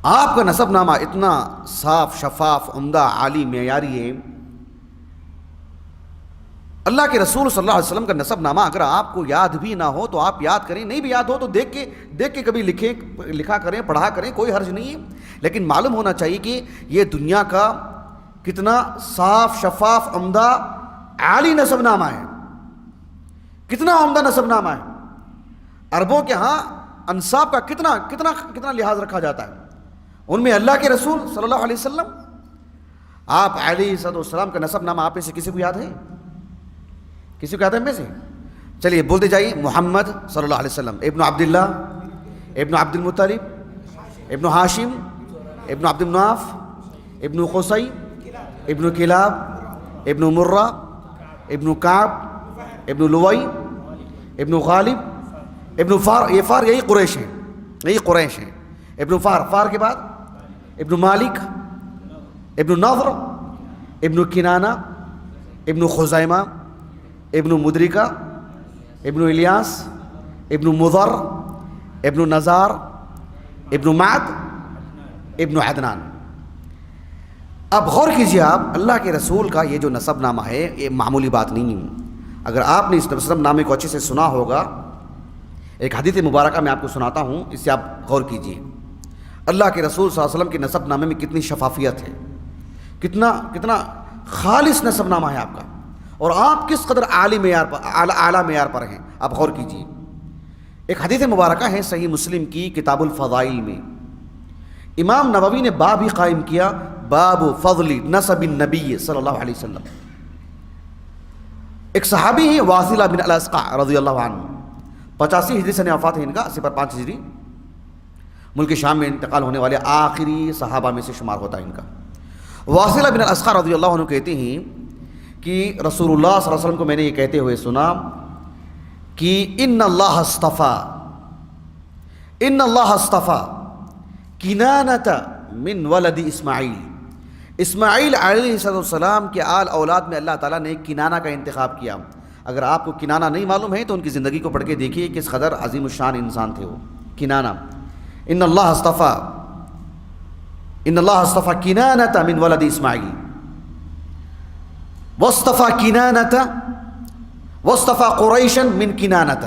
آپ کا نسب نامہ اتنا صاف، شفاف، عمدہ، عالی، معیاری ہے. اللہ کے رسول صلی اللہ علیہ وسلم کا نسب نامہ اگر آپ کو یاد بھی نہ ہو تو آپ یاد کریں، نہیں بھی یاد ہو تو دیکھ کے کبھی لکھا کریں، پڑھا کریں، کوئی حرج نہیں ہے. لیکن معلوم ہونا چاہیے کہ یہ دنیا کا کتنا صاف، شفاف، عمدہ، عالی نسب نامہ ہے، کتنا عمدہ نسب نامہ ہے. عربوں کے ہاں انساب کا کتنا لحاظ رکھا جاتا ہے. ان میں اللہ کے رسول صلی اللہ علیہ وسلم، آپ علیہ السلام کا نسب نامہ آپ میں سے کسی کو یاد ہے؟ کسی کو یاد ہے میں سے؟ چلیے بولتے جائیے. محمد صلی اللہ علیہ وسلم، ابن عبداللہ، ابن عبد المطلب، ابن ہاشم، ابن عبد مناف، ابن قصی، ابن کلاب، ابن مرہ، ابن کعب، ابن لوئی، ابن غالب، ابن فار. یہ فار یہی قریش ہیں. ابن فار کے بعد ابن مالک، ابن نضر، ابن کنانہ، ابن خزیمہ، ابن مدرکہ، ابن الیاس، ابن مضر، ابن نزار، ابن معد، ابن عدنان. اب غور کیجیے آپ، اللہ کے رسول کا یہ جو نسب نامہ ہے یہ معمولی بات نہیں ہے. اگر آپ نے اس نسب نامے کو اچھے سے سنا ہوگا، ایک حدیث مبارکہ میں آپ کو سناتا ہوں، اس سے آپ غور کیجیے. اللہ کے رسول صلی اللہ علیہ وسلم کے نسب نامے میں کتنی شفافیت ہے، کتنا خالص نسب نامہ ہے آپ کا، اور آپ کس قدر اعلیٰ معیار پر ہیں. آپ غور کیجیے. ایک حدیث مبارکہ ہے صحیح مسلم کی کتاب الفضائل میں، امام نووی نے باب ہی قائم کیا، باب فضل نسب النبی صلی اللہ علیہ وسلم. ایک صحابی ہیں واصلہ بن الاسقع رضی اللہ عنہ، 85 ہجری سن وفات ہے ان کا، 05 ہجری. ملک شام میں انتقال ہونے والے آخری صحابہ میں سے شمار ہوتا ہے ان کا. واصلہ بن الاسقع رضی اللہ عنہ کہتے ہیں کہ رسول اللہ صلی اللہ علیہ وسلم کو میں نے یہ کہتے ہوئے سنا کہ ان اللہ اصطفیٰ کنانۃ من ولد اسماعیل علیہ السلام کے آل اولاد میں اللہ تعالیٰ نے کنانہ کا انتخاب کیا. اگر آپ کو کنانہ نہیں معلوم ہے تو ان کی زندگی کو پڑھ کے دیکھیے کس قدر عظیم الشان انسان تھے وہ. کنانہ ان اللہ اصطفیٰ کنانۃ من ولد اسماعیل واصطفیٰ کنانۃ واصطفیٰ قریشا من کنانۃ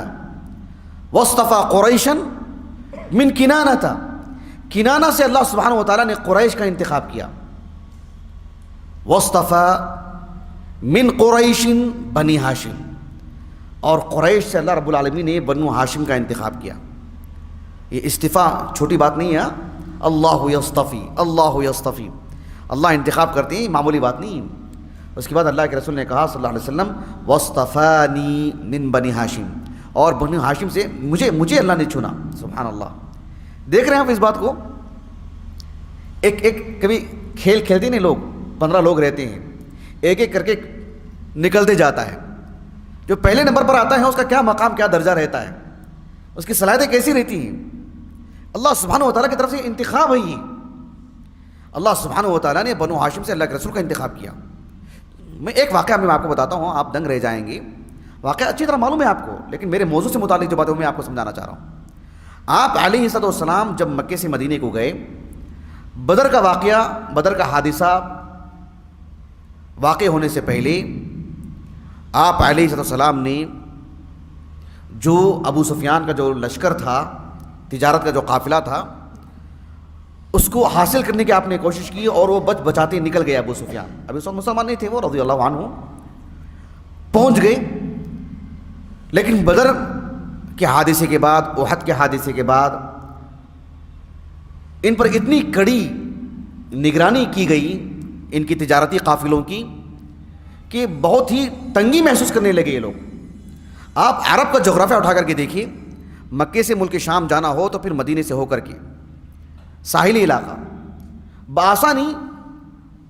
واصطفیٰ قریشا من کنانۃ. کنانہ سے اللہ سبحانہ و تعالیٰ نے قریش کا انتخاب کیا. واصطفیٰ من قریش بنی ہاشم, اور قریش سے اللہ رب العالمین نے بنو ہاشم کا انتخاب کیا. یہ استفاء چھوٹی بات نہیں ہے. اللہ یصطفی, اللہ انتخاب کرتے ہیں, معمولی بات نہیں. اس کے بعد اللہ کے رسول نے کہا صلی اللہ علیہ وسلم واصطفانی من بنی ہاشم, اور بنی ہاشم سے مجھے اللہ نے چنا. سبحان اللہ. دیکھ رہے ہیں آپ اس بات کو. ایک کبھی کھیل کھیلتے نہیں لوگ, 15 لوگ رہتے ہیں, ایک ایک کر کے نکلتے جاتا ہے. جو پہلے نمبر پر آتا ہے اس کا کیا مقام, کیا درجہ رہتا ہے, اس کی صلاحیتیں کیسی رہتی ہیں. اللہ سبحانہ و تعالیٰ کی طرف سے انتخاب ہے. یہ اللہ سبحانہ و تعالیٰ نے بنو ہاشم سے اللہ کے رسول کا انتخاب کیا. میں ایک واقعہ میں آپ کو بتاتا ہوں, آپ دنگ رہ جائیں گے. واقعہ اچھی طرح معلوم ہے آپ کو, لیکن میرے موضوع سے متعلق جو بات ہے وہ میں آپ کو سمجھانا چاہ رہا ہوں. آپ علیہ السلام جب مکے سے مدینے کو گئے, بدر کا واقعہ, بدر کا حادثہ واقع ہونے سے پہلے آپ علیہ السلام نے جو ابو سفیان کا جو لشکر تھا, تجارت کا جو قافلہ تھا, اس کو حاصل کرنے کی آپ نے کوشش کی, اور وہ بچاتے نکل گئے. ابو سفیان ابھی سب مسلمان نہیں تھے, وہ رضی اللہ عنہ پہنچ گئے. لیکن بدر کے حادثے کے بعد, احد کے حادثے کے بعد ان پر اتنی کڑی نگرانی کی گئی ان کی تجارتی قافلوں کی کہ بہت ہی تنگی محسوس کرنے لگے یہ لوگ. آپ عرب کا جغرافیہ اٹھا کر کے دیکھیے, مکے سے ملک شام جانا ہو تو پھر مدینے سے ہو کر کے ساحلی علاقہ بآسانی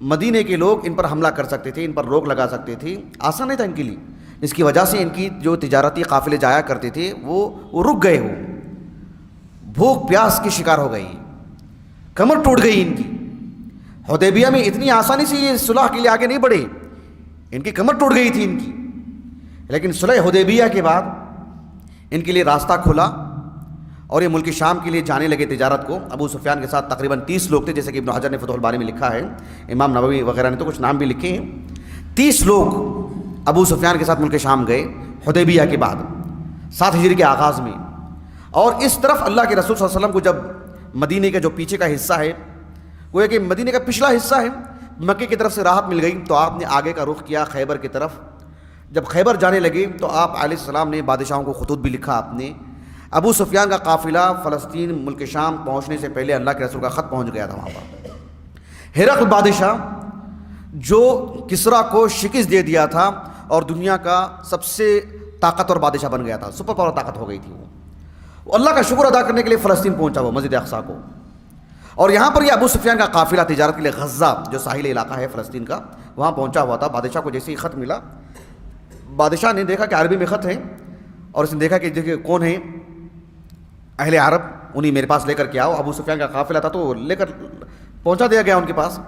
مدینے کے لوگ ان پر حملہ کر سکتے تھے, ان پر روک لگا سکتے تھے. آسان نہیں تھا ان کے لیے, جس کی وجہ سے ان کی جو تجارتی قافلے جایا کرتے تھے وہ رک گئے. ہو بھوک پیاس کی شکار ہو گئی, کمر ٹوٹ گئی ان کی. حدیبیہ میں اتنی آسانی سے یہ صلح کے لیے آگے نہیں بڑھے, ان کی کمر ٹوٹ گئی تھی ان کی. لیکن صلح حدیبیہ کے بعد ان کے لیے راستہ کھلا اور یہ ملک شام کے لیے جانے لگے تجارت کو. ابو سفیان کے ساتھ تقریباً 30 لوگ تھے, جیسے کہ ابن حجر نے فتح الباری میں لکھا ہے, امام نووی وغیرہ نے تو کچھ نام بھی لکھے ہیں. 30 لوگ ابو سفیان کے ساتھ ملک شام گئے حدیبیہ کے بعد 7 ہجری کے آغاز میں. اور اس طرف اللہ کے رسول صلی اللہ علیہ وسلم کو جب مدینے کا جو پیچھے کا حصہ ہے, وہ کہ مدینے کا پچھلا حصہ ہے, مکے کی طرف سے راحت مل گئی, تو آپ نے آگے کا رخ کیا خیبر کی طرف. جب خیبر جانے لگے تو آپ علیہ السلام نے بادشاہوں کو خطوط بھی لکھا. آپ نے ابو سفیان کا قافلہ فلسطین ملک شام پہنچنے سے پہلے اللہ کے رسول کا خط پہنچ گیا تھا وہاں پر. ہرقل بادشاہ جو کسریٰ کو شکست دے دیا تھا اور دنیا کا سب سے طاقتور بادشاہ بن گیا تھا, سپر پاور طاقت ہو گئی تھی, وہ اللہ کا شکر ادا کرنے کے لیے فلسطین پہنچا وہ مسجد اقصیٰ کو. اور یہاں پر یہ ابو سفیان کا قافلہ تجارت کے لیے غزہ جو ساحلی علاقہ ہے فلسطین کا, وہاں پہنچا ہوا تھا. بادشاہ کو جیسے ہی خط ملا, بادشاہ نے دیکھا کہ عربی میں خط ہے, اور اس نے دیکھا کہ دیکھیں کون ہے اہل عرب, انہیں میرے پاس لے کر کے آؤ. ابو سفیان کا قافلہ تھا تو لے کر پہنچا دیا گیا ان کے پاس.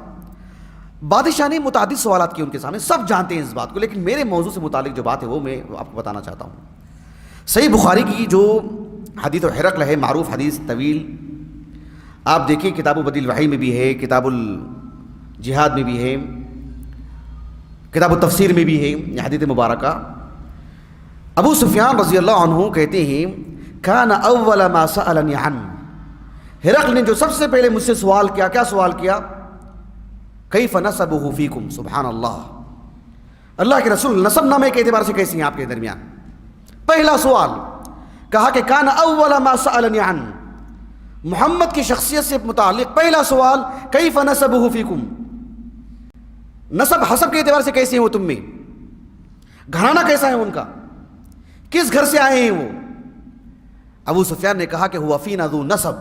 بادشاہ نے متعدد سوالات کیے ان کے سامنے, سب جانتے ہیں اس بات کو, لیکن میرے موضوع سے متعلق جو بات ہے وہ میں آپ کو بتانا چاہتا ہوں. صحیح بخاری کی جو حدیث ہرقل ہے, معروف حدیث طویل, آپ دیکھیں کتاب بدیل الوحی میں بھی ہے, کتاب الجہاد میں بھی ہے, کتاب التفسیر میں بھی ہے یہ حدیث مبارکہ. ابو سفیان رضی اللہ عنہ کہتے ہیں کان اول ما سألنی عنہ, ہرقل نے جو سب سے پہلے مجھ سے سوال کیا, کیا سوال کیا, کیف نسبہ فیکم. سبحان اللہ, اللہ کے رسول نسب نامے کے اعتبار سے کیسے ہیں آپ کے درمیان. پہلا سوال کہا کہ کان اول ما سألنی عنہ, محمد کی شخصیت سے متعلق پہلا سوال کیف نسبہ فیکم, نسب حسب کے اعتبار سے کیسے ہیں وہ تم میں, گھرانہ کیسا ہے ان کا, کس گھر سے آئے ہیں وہ. ابو سفیان نے کہا کہ ہوا فینا ذو نسب,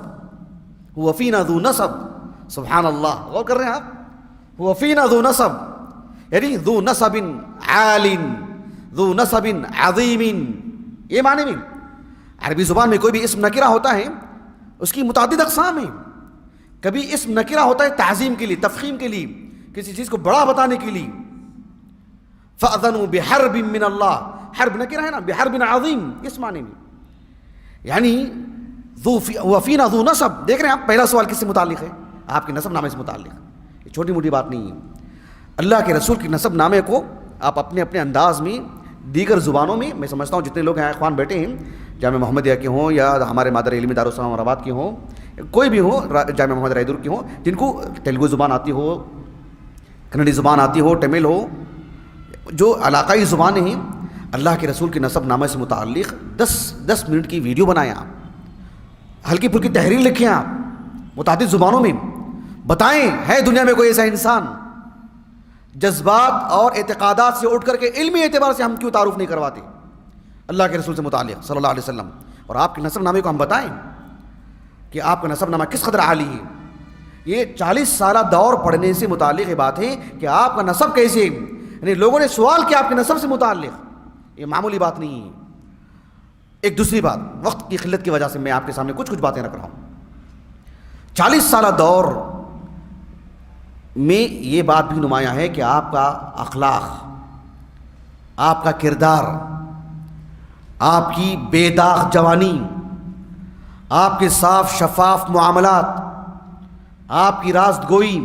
ہوا فینا ذو نسب. سبحان اللہ, غور کر رہے ہیں آپ, ہوا فینا ذو نسب, یعنی ذو نسب عال ذو نسب عظیم، یہ معنی میں عربی زبان میں کوئی بھی اسم نکرہ ہوتا ہے اس کی متعدد اقسام ہیں. کبھی اسم نکرہ ہوتا ہے تعظیم کے لیے، تفخیم کے لیے، کسی چیز کو بڑا بتانے کے لیے. فَأَذَنُوا بِحَرْبٍ مِّنَ اللَّهِ، حرب نکرہ ہے نا، بحرب عظیم اس معنی میں. یعنی وفینا ذو نسب، دیکھ رہے ہیں آپ پہلا سوال کس سے متعلق ہے؟ آپ کے نسب نامے سے متعلق. یہ چھوٹی موٹی بات نہیں ہے. اللہ کے رسول کے نسب نامے کو آپ اپنے اپنے انداز میں دیگر زبانوں میں سمجھتا ہوں جتنے لوگ ہیں اخوان بیٹھے ہیں، جامعہ محمدیہ کے ہوں یا ہمارے مادر علمی دارالسلام اورآباد کے ہوں، کوئی بھی ہو، جامعہ محمد رائے دور کے ہوں، جن کو تیلگو زبان آتی ہو، کنڑی زبان آتی ہو، تمل ہو، جو علاقائی زبانیں ہیں، اللہ کے رسول کے نسب نامے سے متعلق 10 منٹ کی ویڈیو بنائیں آپ، ہلکی پھلکی تحریر لکھیں آپ، متعدد زبانوں میں بتائیں ہے دنیا میں کوئی ایسا انسان جذبات اور اعتقادات سے اٹھ کر کے علمی اعتبار سے ہم کیوں تعارف نہیں کرواتے اللہ کے رسول سے متعلق صلی اللہ علیہ وسلم. اور آپ کے نسب نامے کو ہم بتائیں کہ آپ کا نسب نامہ کس قدر عالی ہے. یہ 40 سالہ دور پڑھنے سے متعلق یہ بات ہے کہ آپ کا نسب کیسے، یعنی لوگوں نے سوال کیا آپ کے نسب سے متعلق، یہ معمولی بات نہیں ہے. ایک دوسری بات، وقت کی قلت کی وجہ سے میں آپ کے سامنے کچھ باتیں رکھ رہا ہوں. 40 سالہ دور میں یہ بات بھی نمایاں ہے کہ آپ کا اخلاق، آپ کا کردار، آپ کی بے داغ جوانی، آپ کے صاف شفاف معاملات، آپ کی راست گوئی،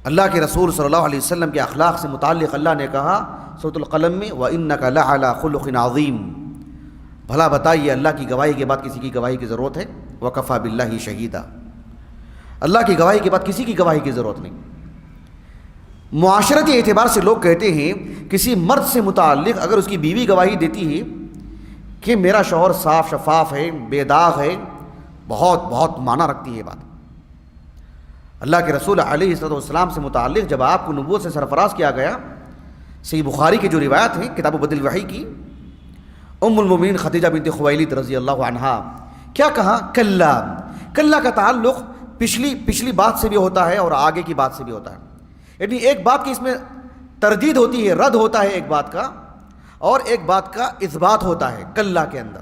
اللہ کے رسول صلی اللہ علیہ وسلم کے اخلاق سے متعلق اللہ نے کہا سورۃ القلم میں وَإِنَّكَ لَعَلَىٰ خُلُقٍ عَظِيمٍ. بھلا بتائیے اللہ کی گواہی کے بعد کسی کی گواہی کی ضرورت ہے؟ وَكَفَىٰ بِاللَّهِ شَهِيدًا. اللہ کی گواہی کے بعد کسی کی گواہی کی ضرورت نہیں. معاشرتی اعتبار سے لوگ کہتے ہیں کسی مرد سے متعلق اگر اس کی بیوی گواہی دیتی ہے کہ میرا شوہر صاف شفاف ہے، بے داغ ہے، بہت معنی رکھتی ہے بات. اللہ کے رسول علیہ السلام سے متعلق جب آپ کو نبوت سے سرفراز کیا گیا، صحیح بخاری کی جو روایت ہے کتاب بدل وحی کی، ام المومنین خدیجہ بنت خویلد رضی اللہ عنہا کیا کہا؟ کلا کا تعلق پچھلی بات سے بھی ہوتا ہے اور آگے کی بات سے بھی ہوتا ہے. یعنی ایک بات کی اس میں تردید ہوتی ہے، رد ہوتا ہے ایک بات کا، اور ایک بات کا اثبات ہوتا ہے کلا کے اندر.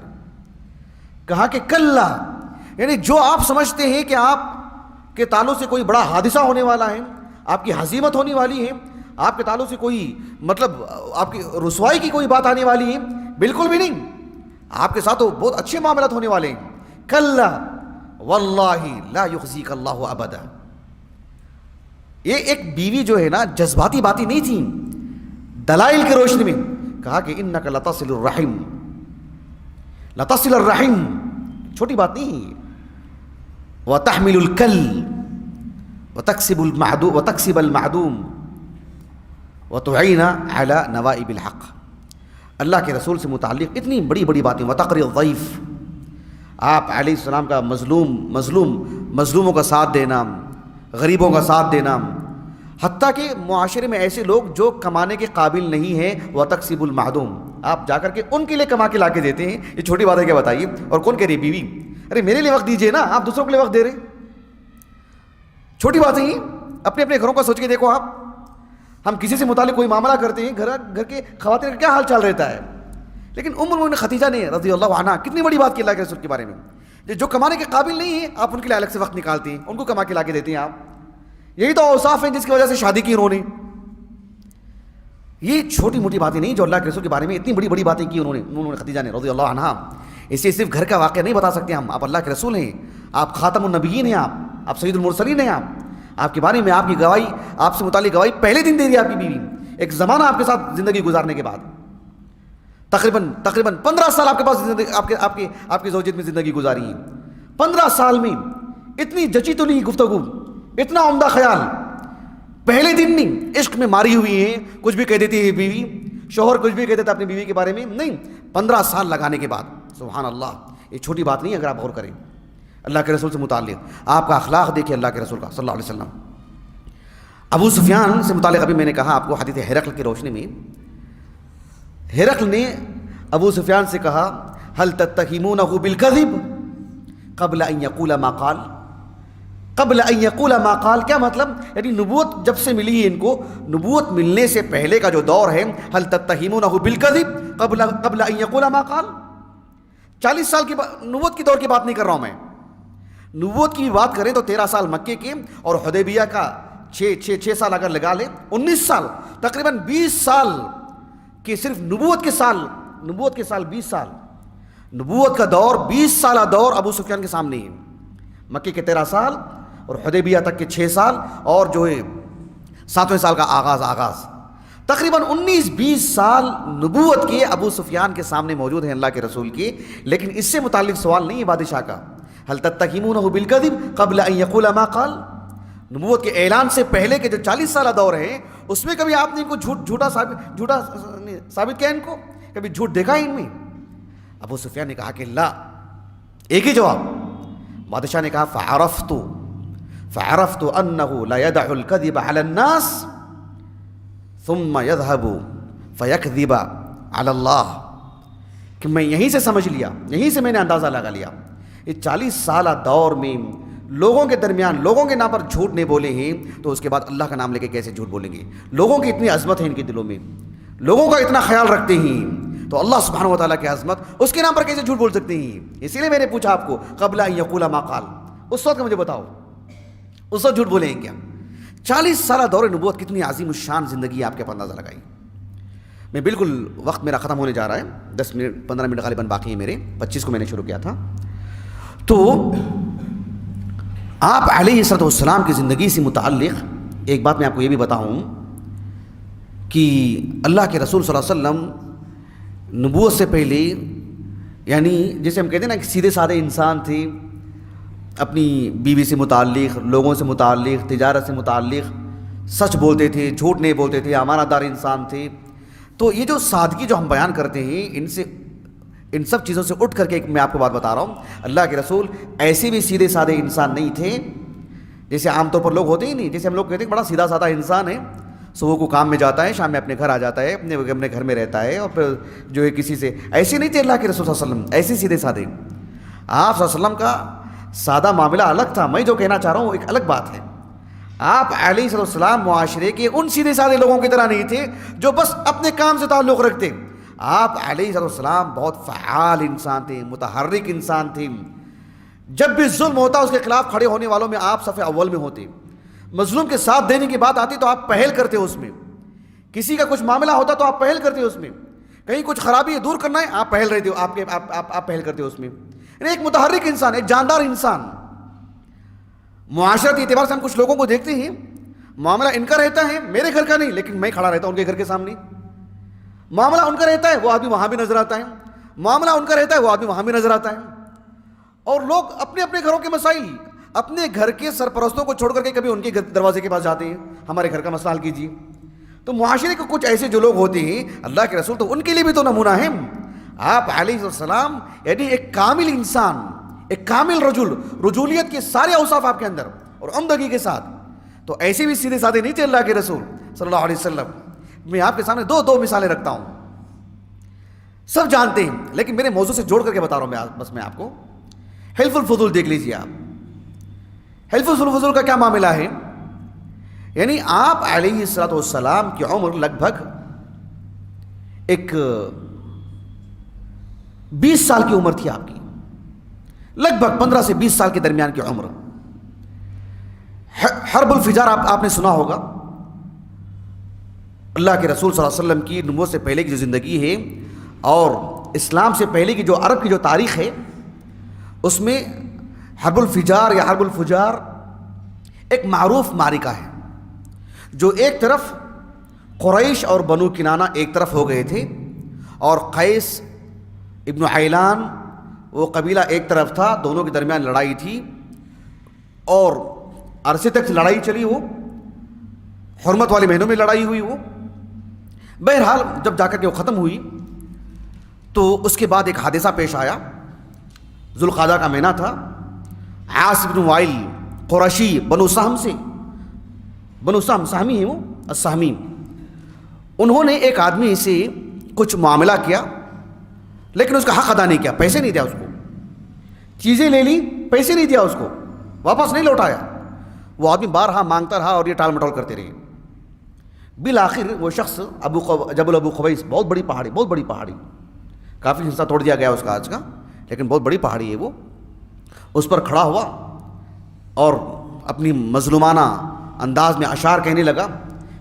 کہا کہ کلا یعنی جو آپ سمجھتے ہیں کہ آپ کے تعلق سے کوئی بڑا حادثہ ہونے والا ہے، آپ کی ہزیمت ہونے والی ہے، آپ کے تعلق سے کوئی مطلب آپ کی رسوائی کی کوئی بات آنے والی ہے، بالکل بھی نہیں. آپ کے ساتھ تو بہت اچھے معاملات ہونے والے ہیں. کلا واللہ لا یخزیک اللہ ابدا. یہ ایک بیوی جو ہے نا جذباتی باتیں نہیں تھیں، دلائل کی روشنی میں کہا کہ انک لتصل الرحم، لتصل الرحم چھوٹی بات نہیں. وتحمل الکل وتکسب المعدوم وتعین علی نوائب الحق. اللہ کے رسول سے متعلق اتنی بڑی باتیں. وتقری الضیف، آپ علیہ السلام کا مظلوموں کا ساتھ دینا، غریبوں کا ساتھ دینا، حتیٰ کہ معاشرے میں ایسے لوگ جو کمانے کے قابل نہیں ہیں وتکسب المعدوم، آپ جا کر کے ان کے لیے کما کے لا کے دیتے ہیں. یہ چھوٹی بات ہے کیا بتائیے؟ اور کون کہہ رہی بیوی ارے میرے لیے وقت دیجیے نا، آپ دوسروں کے لیے وقت دے رہے. چھوٹی بات ہے یہ. اپنے اپنے گھروں کا سوچ کے دیکھو آپ. ہم کسی سے متعلق کوئی معاملہ کرتے ہیں، گھر کے خواتین کا کیا حال چال رہتا ہے، لیکن ام المؤمنین خدیجہ نے رضی اللہ عنہا کتنی بڑی بات کی اللہ کے رسول کے بارے میں. جو کمانے کے قابل نہیں ہیں آپ ان کے لیے الگ سے وقت نکالتے ہیں، ان کو کما کے لا کے دیتے ہیں آپ. یہی تو اوصاف ہیں جس کی وجہ سے شادی کی انہوں نے. یہ چھوٹی موٹی باتیں نہیں جو اللہ کے رسول کے بارے میں اتنی بڑی باتیں کی انہوں نے خدیجہ نے رضی اللہ عنہا. اسے صرف گھر کا واقعہ نہیں بتا سکتے ہم. آپ اللہ کے رسول ہیں، آپ خاتم النبیین ہیں، آپ سید المرسلین ہیں. آپ کے بارے میں آپ کی گواہی، آپ سے متعلق گواہی پہلے دن دے دی آپ کی بیوی. ایک زمانہ آپ کے ساتھ زندگی گزارنے کے بعد تقریباً 15 سال آپ کے پاس آپ کی زوجیت میں زندگی گزاری ہے. 15 سال میں اتنی جچی تلی گفتگو، اتنا عمدہ خیال، پہلے دن نہیں. عشق میں ماری ہوئی ہیں، کچھ بھی کہہ دیتی ہے بیوی، شوہر کچھ بھی کہہ دیتا اپنی بیوی کے بارے میں نہیں. 15 سال لگانے کے بعد سبحان اللہ. یہ چھوٹی بات نہیں ہے اگر آپ غور کریں. اللہ کے رسول سے متعلق آپ کا اخلاق دیکھیں اللہ کے رسول کا صلی اللہ علیہ وسلم. ابو سفیان سے متعلق ابھی میں نے کہا آپ کو حدیث ہرقل کی روشنی میں، ہرقل نے ابو سفیان سے کہا هل تتهمونه بالكذب قبل ان يقول ما قال. قبل ان یقول ما قال، کیا مطلب؟ یعنی نبوت جب سے ملی ہے ان کو، نبوت ملنے سے پہلے کا جو دور ہے، هل تتهمونه بالكذب قبل ان یقول ما قال، 40 سال کی نبوت کی دور کی بات نہیں کر رہا ہوں میں. نبوت کی بات کریں تو 13 سال مکے کے اور حدیبیہ کا 6 سال اگر لگا لیں 19 سال، تقریباً 20 سال کہ صرف نبوت کے سال 20 سال، نبوت کا دور 20 سالہ دور ابو سفیان کے سامنے ہے. مکے کے 13 سال اور حدیبیہ تک کے 6 سال اور جو ہے 7ویں سال کا آغاز تقریباً 19-20 سال نبوت کے ابو سفیان کے سامنے موجود ہیں اللہ کے رسول کے. لیکن اس سے متعلق سوال نہیں ہے بادشاہ کا، هل تتهمونه بالكذب قبل ان يقول ما قال. نبوت کے اعلان سے پہلے کے جو 40 سالہ دور ہے اس میں کبھی آپ نے ان کو جھوٹا ثابت کیا، ان کو کبھی جھوٹ دیکھا ہے ان میں؟ ابو سفیان نے کہا کہ لا، ایک ہی جواب. بادشاہ نے کہا فعرفت انه لا يدع الكذب على الناس ثم يذهب فيكذب على الله، کہ میں یہیں سے سمجھ لیا، یہیں سے میں نے اندازہ لگا لیا، یہ 40 سالہ دور میں لوگوں کے درمیان لوگوں کے نام پر جھوٹ نہیں بولے ہیں تو اس کے بعد اللہ کا نام لے کے کیسے جھوٹ بولیں گے؟ لوگوں کی اتنی عظمت ہے ان کے دلوں میں، لوگوں کا اتنا خیال رکھتے ہیں، تو اللہ سبحانہ و تعالیٰ کی عظمت، اس کے نام پر کیسے جھوٹ بول سکتے ہیں؟ اسی لیے میں نے پوچھا آپ کو قبل ان یقول ما قال، اس وقت مجھے بتاؤ اس وقت جھوٹ بولے ہیں کیا؟ 40 سالہ دور نبوت کتنی عظیم الشان زندگی آپ کے پر اندازہ لگائی. میں بالکل وقت میرا ختم ہونے جا رہا ہے، 15 منٹ غالباً باقی ہیں میرے، 25 کو میں نے شروع کیا تھا. تو آپ علیہ السلام کی زندگی سے متعلق ایک بات میں آپ کو یہ بھی بتاؤں کہ اللہ کے رسول صلی اللہ علیہ وسلم نبوت سے پہلے، یعنی جیسے ہم کہتے ہیں نا کہ سیدھے سادے انسان تھے، اپنی بیوی سے متعلق، لوگوں سے متعلق، تجارت سے متعلق سچ بولتے تھے، جھوٹ نہیں بولتے تھے، امانت دار انسان تھے. تو یہ جو سادگی جو ہم بیان کرتے ہیں، ان سب چیزوں سے اٹھ کر کے میں آپ کو بات بتا رہا ہوں. اللہ کے رسول ایسے بھی سیدھے سادے انسان نہیں تھے جیسے عام طور پر لوگ ہوتے ہی نہیں. جیسے ہم لوگ کہتے ہیں بڑا سیدھا سادہ انسان ہے، صبح کو کام میں جاتا ہے، شام میں اپنے گھر آ جاتا ہے، اپنے گھر میں رہتا ہے، اور پھر جو ہے کسی سے، ایسے نہیں تھے اللہ کے رسول صلی اللہ علیہ وسلم، ایسے سیدھے سادے. آپ صلی اللہ علیہ وسلم کا سادہ معاملہ الگ تھا. میں جو کہنا چاہ رہا ہوں ایک الگ بات ہے. آپ علیہ السلام معاشرے کے ان سیدھے سادے لوگوں کی طرح نہیں تھے جو بس اپنے کام سے تعلق رکھتے. آپ علیہ السلام بہت فعال انسان تھے، متحرک انسان تھے. جب بھی ظلم ہوتا اس کے خلاف کھڑے ہونے والوں میں آپ صف اول میں ہوتے. مظلوم کے ساتھ دینے کی بات آتی تو آپ پہل کرتے اس میں. کسی کا کچھ معاملہ ہوتا تو آپ پہل کرتے اس میں. کہیں کچھ خرابی ہے دور کرنا ہے، آپ پہل رہتے ہو، آپ پہل کرتے ہو اس میں. یعنی ایک متحرک انسان، ایک جاندار انسان. معاشرتی اعتبار سے ہم کچھ لوگوں کو دیکھتے ہیں، معاملہ ان کا رہتا ہے، میرے گھر کا نہیں، لیکن میں کھڑا رہتا ہوں ان کے گھر کے سامنے. معاملہ ان کا رہتا ہے، وہ آدمی وہاں بھی نظر آتا ہے. معاملہ ان کا رہتا ہے، وہ آدمی وہاں بھی نظر آتا ہے. اور لوگ اپنے اپنے گھروں کے مسائل اپنے گھر کے سرپرستوں کو چھوڑ کر کے کبھی ان کے دروازے کے پاس جاتے ہیں، ہمارے گھر کا مسئلہ حل کیجیے. تو معاشرے کے کچھ ایسے جو لوگ ہوتے ہیں، اللہ کے رسول تو ان کے لیے بھی تو نمونہ ہے. آپ علیہ السلام یعنی ایک کامل انسان، ایک کامل رجولیت کے سارے اوصاف آپ کے اندر اور عمدگی کے ساتھ. تو ایسے بھی سیدھے سادے نہیں تھے اللہ کے رسول صلی اللہ علیہ وسلم. میں آپ کے سامنے دو مثالیں رکھتا ہوں، سب جانتے ہیں لیکن میرے موضوع سے جوڑ کر کے بتا رہا ہوں. بس میں آپ کو حلف الفضول دیکھ لیجیے. آپ حلف الفضول کا کیا معاملہ ہے؟ یعنی آپ علیہ السلام کی عمر لگ بھگ ایک 20 سال کی عمر تھی آپ کی، لگ بھگ 15 سے 20 سال کے درمیان کی عمر. حرب الفجار آپ نے سنا ہوگا. اللہ کے رسول صلی اللہ علیہ وسلم کی نبوت سے پہلے کی جو زندگی ہے اور اسلام سے پہلے کی جو عرب کی جو تاریخ ہے، اس میں حرب الفجار یا حرب الفجار ایک معروف معرکہ ہے. جو ایک طرف قریش اور بنو کنانہ ایک طرف ہو گئے تھے، اور قیس ابن عیلان وہ قبیلہ ایک طرف تھا. دونوں کے درمیان لڑائی تھی اور عرصے تک لڑائی چلی. وہ حرمت والے مہینوں میں لڑائی ہوئی. وہ بہرحال جب جا کر کے وہ ختم ہوئی تو اس کے بعد ایک حادثہ پیش آیا. ذوالقعدہ کا مہینہ تھا. عاص بن وائل قرشی بنو سہم سے، بنو سہم سہمی ہیں وہ السہمی، انہوں نے ایک آدمی سے کچھ معاملہ کیا لیکن اس کا حق ادا نہیں کیا. پیسے نہیں دیا اس کو، چیزیں لے لی، پیسے نہیں دیا اس کو، واپس نہیں لوٹایا. وہ آدمی بارہا مانگتا رہا اور یہ ٹال مٹول کرتے رہے. بالآخر وہ شخص جبل ابو قبیس، بہت بڑی پہاڑی، کافی حصہ توڑ دیا گیا اس کا آج کا، لیکن بہت بڑی پہاڑی ہے وہ. اس پر کھڑا ہوا اور اپنی مظلومانہ انداز میں اشعار کہنے لگا،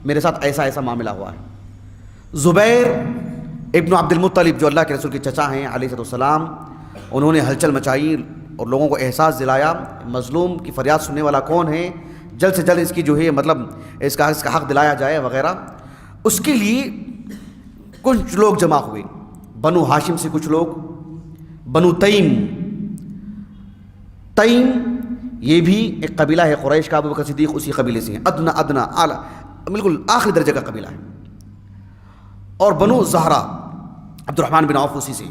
میرے ساتھ ایسا ایسا معاملہ ہوا ہے. زبیر ابن عبد المطلب جو اللہ کے رسول کے چچا ہیں علیہ السلام، انہوں نے ہلچل مچائی اور لوگوں کو احساس دلایا مظلوم کی فریاد سننے والا کون ہے، جلد سے جلد اس کی جو ہے مطلب اس کا حق دلایا جائے وغیرہ. اس کے لیے کچھ لوگ جمع ہوئے، بنو ہاشم سے کچھ لوگ، بنو تیم یہ بھی ایک قبیلہ ہے قریش کا، ابو بکر صدیق اسی قبیلے سے ہیں، ادنا اعلیٰ بالکل آخری درجے کا قبیلہ ہے. اور بنو زہرا عبد الرحمن بن عوف اسی سے.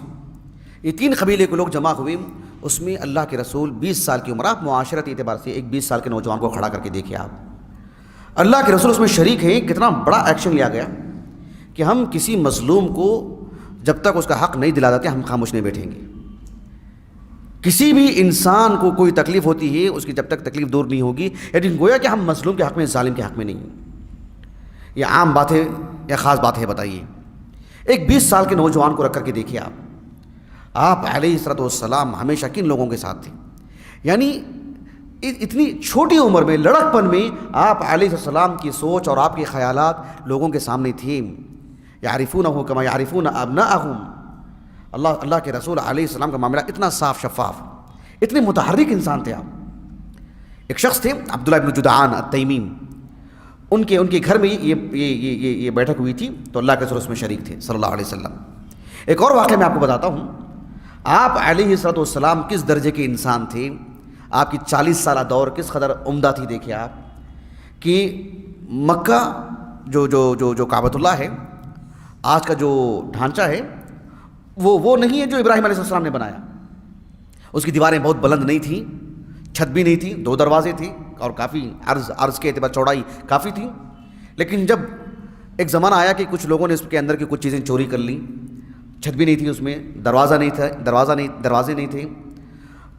یہ 3 قبیلے کے لوگ جمع ہوئے. اس میں اللہ کے رسول 20 سال کی عمر، آپ معاشرتی اعتبار سے ایک 20 سال کے نوجوان کو کھڑا کر کے دیکھیں آپ، اللہ کے رسول اس میں شریک ہیں. کتنا بڑا ایکشن لیا گیا کہ ہم کسی مظلوم کو جب تک اس کا حق نہیں دلا دیتے ہم خاموش نہیں بیٹھیں گے. کسی بھی انسان کو کوئی تکلیف ہوتی ہے، اس کی جب تک تکلیف دور نہیں ہوگی، لیکن گویا کہ ہم مظلوم کے حق میں، ظالم کے حق میں نہیں. یہ عام بات ہے یا خاص بات ہے بتائیے؟ ایک 20 سال کے نوجوان کو رکھ کر کے دیکھیے آپ علیہ السلام ہمیشہ کن لوگوں کے ساتھ تھے. یعنی اتنی چھوٹی عمر میں، لڑک پن میں، آپ علیہ السلام کی سوچ اور آپ کے خیالات لوگوں کے سامنے تھے. یعرفونہ کما یعرفون ابناءہم. اللہ کے رسول علیہ السلام کا معاملہ اتنا صاف شفاف، اتنے متحرک انسان تھے آپ. ایک شخص تھے عبداللہ بن جدعان التیمی، ان کے گھر میں یہ بیٹھک ہوئی تھی تو اللہ کے رسول اس میں شریک تھے صلی اللہ علیہ وسلم. ایک اور واقعہ میں آپ کو بتاتا ہوں. آپ علیہ السلام کس درجے کے انسان تھے، آپ کی 40 سالہ دور کس قدر عمدہ تھی. دیکھیں آپ کہ مکہ جو کعبۃ اللہ ہے، آج کا جو ڈھانچہ ہے وہ نہیں ہے جو ابراہیم علیہ السلام نے بنایا. اس کی دیواریں بہت بلند نہیں تھیں، چھت بھی نہیں تھی، 2 دروازے تھے اور کافی عرض کے اعتبار چوڑائی کافی تھی. لیکن جب ایک زمانہ آیا کہ کچھ لوگوں نے اس کے اندر کی کچھ چیزیں چوری کر لیں، چھت بھی نہیں تھی اس میں، دروازے نہیں تھے،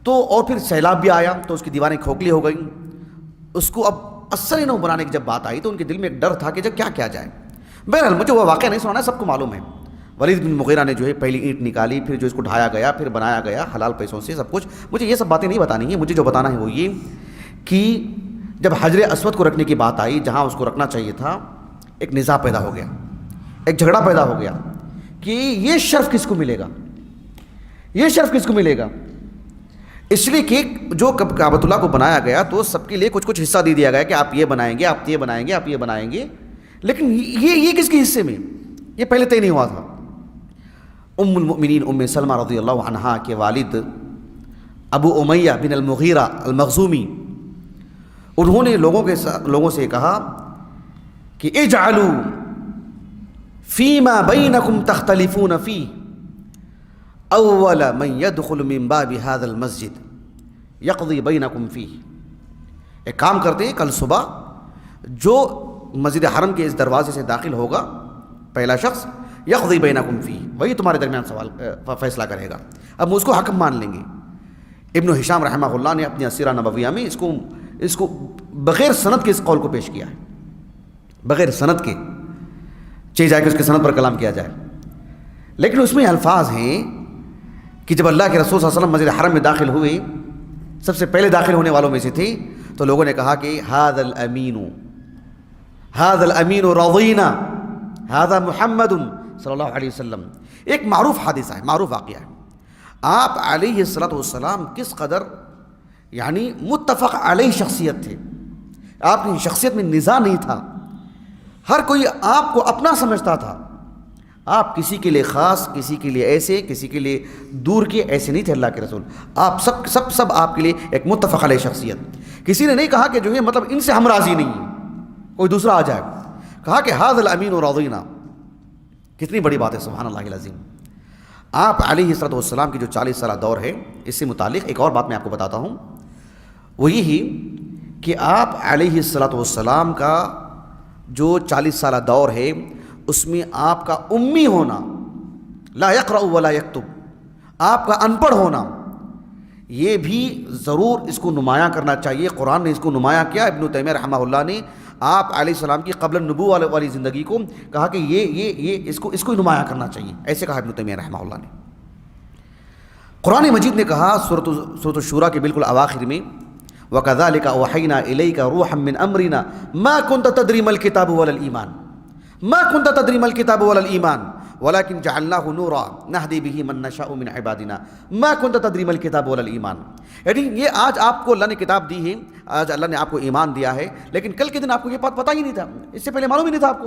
تو اور پھر سیلاب بھی آیا تو اس کی دیواریں کھوکھلی ہو گئیں. اس کو اب اثر نو بنانے کی جب بات آئی تو ان کے دل میں ایک ڈر تھا کہ جب کیا جائے. بہرحال مجھے وہ واقعہ نہیں سنانا، سب کو معلوم ہے. ولید بن مغیرہ نے جو ہے پہلی اینٹ نکالی، پھر جو اس کو ڈھایا گیا، پھر بنایا گیا حلال پیسوں سے سب کچھ. مجھے یہ سب باتیں نہیں بتانی ہیں، مجھے جو بتانا ہے وہ یہ کہ جب حجر اسود کو رکھنے کی بات آئی جہاں اس کو رکھنا چاہیے تھا، ایک نزاع پیدا ہو گیا، ایک جھگڑا پیدا ہو گیا کہ یہ شرف کس کو ملے گا. اس لیے کہ جو کعبۃ اللہ کو بنایا گیا تو سب کے لیے کچھ حصہ دے دیا گیا کہ آپ یہ بنائیں گے، آپ یہ بنائیں گے، لیکن یہ کس کے حصے میں، یہ پہلے طے نہیں ہوا تھا. ام المؤمنین ام سلمہ رضی اللہ عنہا کے والد ابو امیہ بن المغیرہ المخزومی، انہوں نے لوگوں سے کہا کہ اجعلوا فیما بینکم تختلفون فیہ اول من يدخل من باب هذا المسجد يقضي بینکم فیہ. ایک کام کرتے ہیں، کل صبح جو مسجد حرم کے اس دروازے سے داخل ہوگا پہلا شخص یقضی بینکم فیہ، وہی تمہارے درمیان فیصلہ کرے گا. اب ہم اس کو حکم مان لیں گے. ابن ہشام رحمہ اللہ نے اپنی السیرہ نبویہ میں اس کو بغیر سند کے اس قول کو پیش کیا ہے، بغیر سند کے، چاہیے جائے کہ اس کے سند پر کلام کیا جائے. لیکن اس میں الفاظ ہیں کہ جب اللہ کے رسول صلی اللہ علیہ وسلم مسجد حرم میں داخل ہوئے، سب سے پہلے داخل ہونے والوں میں سے تھے، تو لوگوں نے کہا کہ ھذا الامین رضینا ھذا محمد صلی اللہ علیہ وسلم. ایک معروف حادثہ ہے، معروف واقعہ ہے. آپ علیہ السلام کس قدر یعنی متفق علیہ شخصیت تھے. آپ کی شخصیت میں نزاع نہیں تھا، ہر کوئی آپ کو اپنا سمجھتا تھا. آپ کسی کے لیے خاص، کسی کے لیے ایسے، کسی کے لیے دور کے، ایسے نہیں تھے اللہ کے رسول. آپ سب آپ کے لیے ایک متفق علیہ شخصیت. کسی نے نہیں کہا کہ جو ہے مطلب ان سے ہم راضی نہیں ہیں، کوئی دوسرا آ جائے. کہا کہ ھذا الامین رضینا. کتنی بڑی بات ہے، سبحان اللہ العظیم. آپ علیہ السلام کی جو 40 سالہ دور ہے، اس سے متعلق ایک اور بات میں آپ کو بتاتا ہوں. وہ یہی کہ آپ علیہ السلام کا جو 40 سالہ دور ہے اس میں آپ کا امی ہونا، لا یقرأ ولا یکتب، آپ کا ان پڑھ ہونا، یہ بھی ضرور اس کو نمایاں کرنا چاہیے. قرآن نے اس کو نمایاں کیا. ابن تیمیہ رحمہ اللہ نے آپ علیہ السلام کی قبل النبوہ والی زندگی کو کہا کہ یہ اس کو نمایاں کرنا چاہیے. ایسے کہا ابن تیمیہ رحمہ اللہ نے. قرآن مجید نے کہا سورۃ الشورى کے بالکل اواخر میں وَكَذَلِكَ أَوْحَيْنَا إِلَيْكَ رُوحًا مِّنْ أَمْرِنَا مَا كُنْتَ تَدْرِي مَا الْكِتَابُ وَلَا الْإِيمَانُ مَا كُنْتَ تَدْرِي مَا الْكِتَابُ وَلَا الْإِيمَانُ وَلَكِنْ جَعَلْنَاهُ نُورًا نَهْدِي بِهِ مَن نَّشَاءُ مِنْ عِبَادِنَا مَا كُنْتَ تَدْرِي مَا الْكِتَابُ وَلَا الْإِيمَانُ. یعنی یہ آج آپ کو اللہ نے کتاب دی ہے, آج اللہ نے آپ کو ایمان دیا ہے, لیکن کل کے دن آپ کو یہ بات پتہ ہی نہیں تھا, اس سے پہلے معلوم ہی نہیں تھا آپ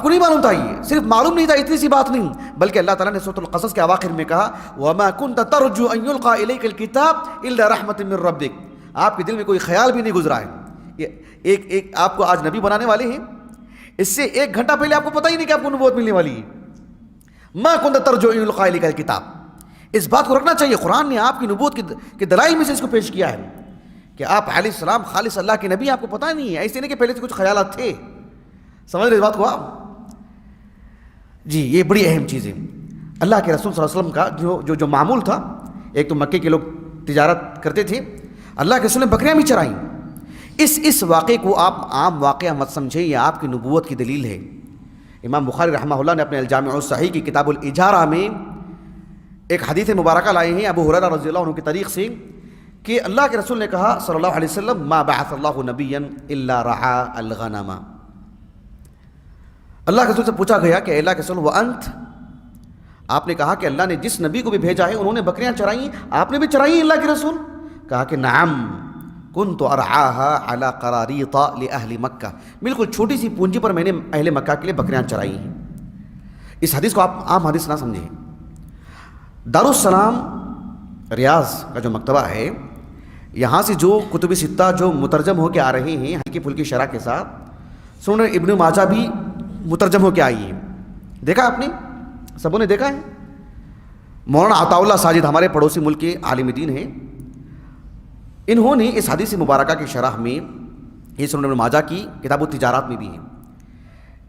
کو نہیں معلوم تھا. یہ صرف معلوم نہیں تھا اتنی سی بات نہیں, بلکہ اللہ تعالیٰ نے سورۃ القصص کے اواخر میں کہا وَمَا كُنْتَ تَرْجُو أَن يُلْقَى إِلَيْكَ الْكِتَابُ إِلَّا رَحْمَةً مِّن رَّبِّكَ. آپ کے دل میں کوئی خیال بھی نہیں گزرا ہے. یہ ایک آپ کو آج نبی بنانے والے ہیں, اس سے 1 گھنٹہ پہلے آپ کو پتہ ہی نہیں کہ آپ کو نبوت ملنے والی ہے. مَا كُنْتَ تَرْجُو أَن يُلْقَى إِلَيْكَ الْكِتَابُ. اس بات کو رکھنا چاہیے. قرآن نے آپ کی نبوت کے دلائل میں سے اس کو پیش کیا ہے کہ آپ علیہ السلام خالص اللہ کے نبی. آپ کو پتہ نہیں ہے, ایسے نہیں کہ پہلے سے کچھ خیالات تھے. سمجھ رہے اس بات کو آپ؟ جی یہ بڑی اہم چیز ہے. اللہ کے رسول صلی اللہ علیہ وسلم کا جو معمول تھا, ایک تو مکے کے لوگ تجارت کرتے تھے, اللہ کے رسول نے بکریاں بھی چرائیں. اس واقعے کو آپ عام واقعہ مت سمجھیں, یہ آپ کی نبوت کی دلیل ہے. امام بخاری رحمہ اللہ نے اپنے الجامع الصحیح کی کتاب الاجارہ میں ایک حدیث مبارکہ لائے ہیں ابو ہریرہ رضی اللہ عنہ کی طریق سے کہ اللہ کے رسول نے کہا صلی اللہ علیہ وسلم ما بعث اللہ نبیا الا رعا الغنم. اللہ کے رسول سے پوچھا گیا کہ اللہ کے رسول وانت, آپ نے کہا کہ اللہ نے جس نبی کو بھی بھیجا ہے انہوں نے بکریاں چرائیں, آپ نے بھی چرائیں اللہ کے رسول؟ کہا کہ نعم کنت ارعاها على قراریط لاہل مکہ, بالکل چھوٹی سی پونجی پر میں نے اہل مکہ کے لیے بکریاں چرائی ہیں. اس حدیث کو آپ عام حدیث نہ سمجھیں. دارالسلام ریاض کا جو مکتبہ ہے, یہاں سے جو کتب ستہ جو مترجم ہو کے آ رہے ہیں ہلکی پھلکی شرح کے ساتھ, سنن ابن ماجہ بھی مترجم ہو کے آئی ہے. دیکھا آپ نے, سبوں نے دیکھا ہے. مولانا عطاء اللہ ساجد ہمارے پڑوسی ملک کے عالم دین ہیں, انہوں نے اس حدیث مبارکہ کی شرح میں, یہ سنن ابن ماجہ کی کتاب التجارات میں بھی ہے,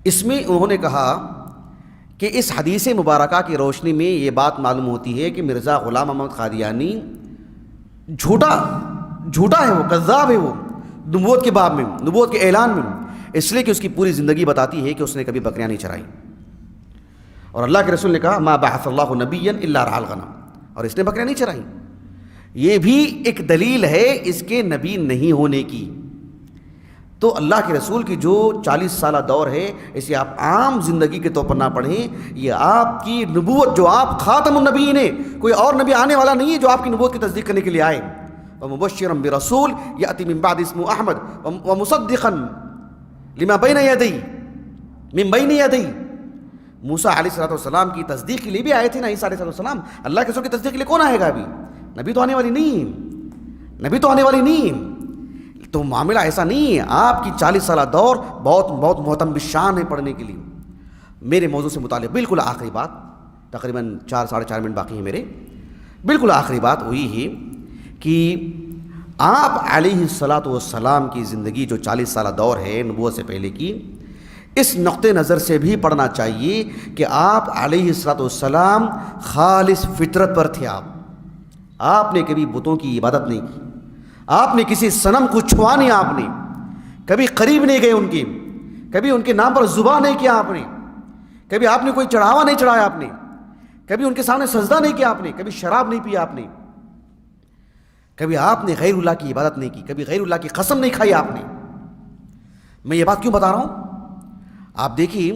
اس میں انہوں نے کہا کہ اس حدیث مبارکہ کی روشنی میں یہ بات معلوم ہوتی ہے کہ مرزا غلام محمد قادیانی جھوٹا ہے, وہ کذاب ہے, وہ نبوت کے باب میں, نبوت کے اعلان میں, اس لیے کہ اس کی پوری زندگی بتاتی ہے کہ اس نے کبھی بکریاں نہیں چرائیں. اور اللہ کے رسول نے کہا ما بعث اللہ نبیا الا رعا الغنم, اور اس نے بکریاں نہیں چرائیں. یہ بھی ایک دلیل ہے اس کے نبی نہیں ہونے کی. تو اللہ کے رسول کی جو 40 سالہ دور ہے, اسے آپ عام زندگی کے طور پر نہ پڑھیں. یہ آپ کی نبوت, جو آپ خاتم النبیین ہیں, کوئی اور نبی آنے والا نہیں ہے جو آپ کی نبوت کی تصدیق کرنے کے لیے آئے. ومبشرا برسول یأتی من بعد اسمہ احمد ومصدقا لما بین یدی من بین یدی. موسیٰ علیہ السلام کی تصدیق کے لیے بھی آئے تھے نا عیسیٰ علیہ السلام. اللہ کے رسول کی تصدیق کے لیے کون آئے گا ابھی؟ نبی تو آنے والی نہیں. تو معاملہ ایسا نہیں ہے. آپ کی 40 سالہ دور بہت محتم بالشان ہے پڑھنے کے لیے. میرے موضوع سے متعلق بالکل آخری بات, تقریباً 4-4.5 منٹ باقی ہیں میرے, بالکل آخری بات وہی ہے کہ آپ علیہ الصلاۃ والسلام کی زندگی جو 40 سالہ دور ہے نبوت سے پہلے کی, اس نقطۂ نظر سے بھی پڑھنا چاہیے کہ آپ علیہ الصلاۃ والسلام خالص فطرت پر تھے. آپ نے کبھی بتوں کی عبادت نہیں کی, آپ نے کسی صنم کو چھوا نہیں, آپ نے کبھی قریب نہیں گئے ان کے, کبھی ان کے نام پر زبان نہیں کیا آپ نے, کبھی آپ نے کوئی چڑھاوا نہیں چڑھایا آپ نے, کبھی ان کے سامنے سجدہ نہیں کیا آپ نے, کبھی شراب نہیں پیا آپ نے, کبھی آپ نے غیر اللہ کی عبادت نہیں کی, کبھی غیر اللہ کی قسم نہیں کھائی آپ نے. میں یہ بات کیوں بتا رہا ہوں؟ آپ دیکھیے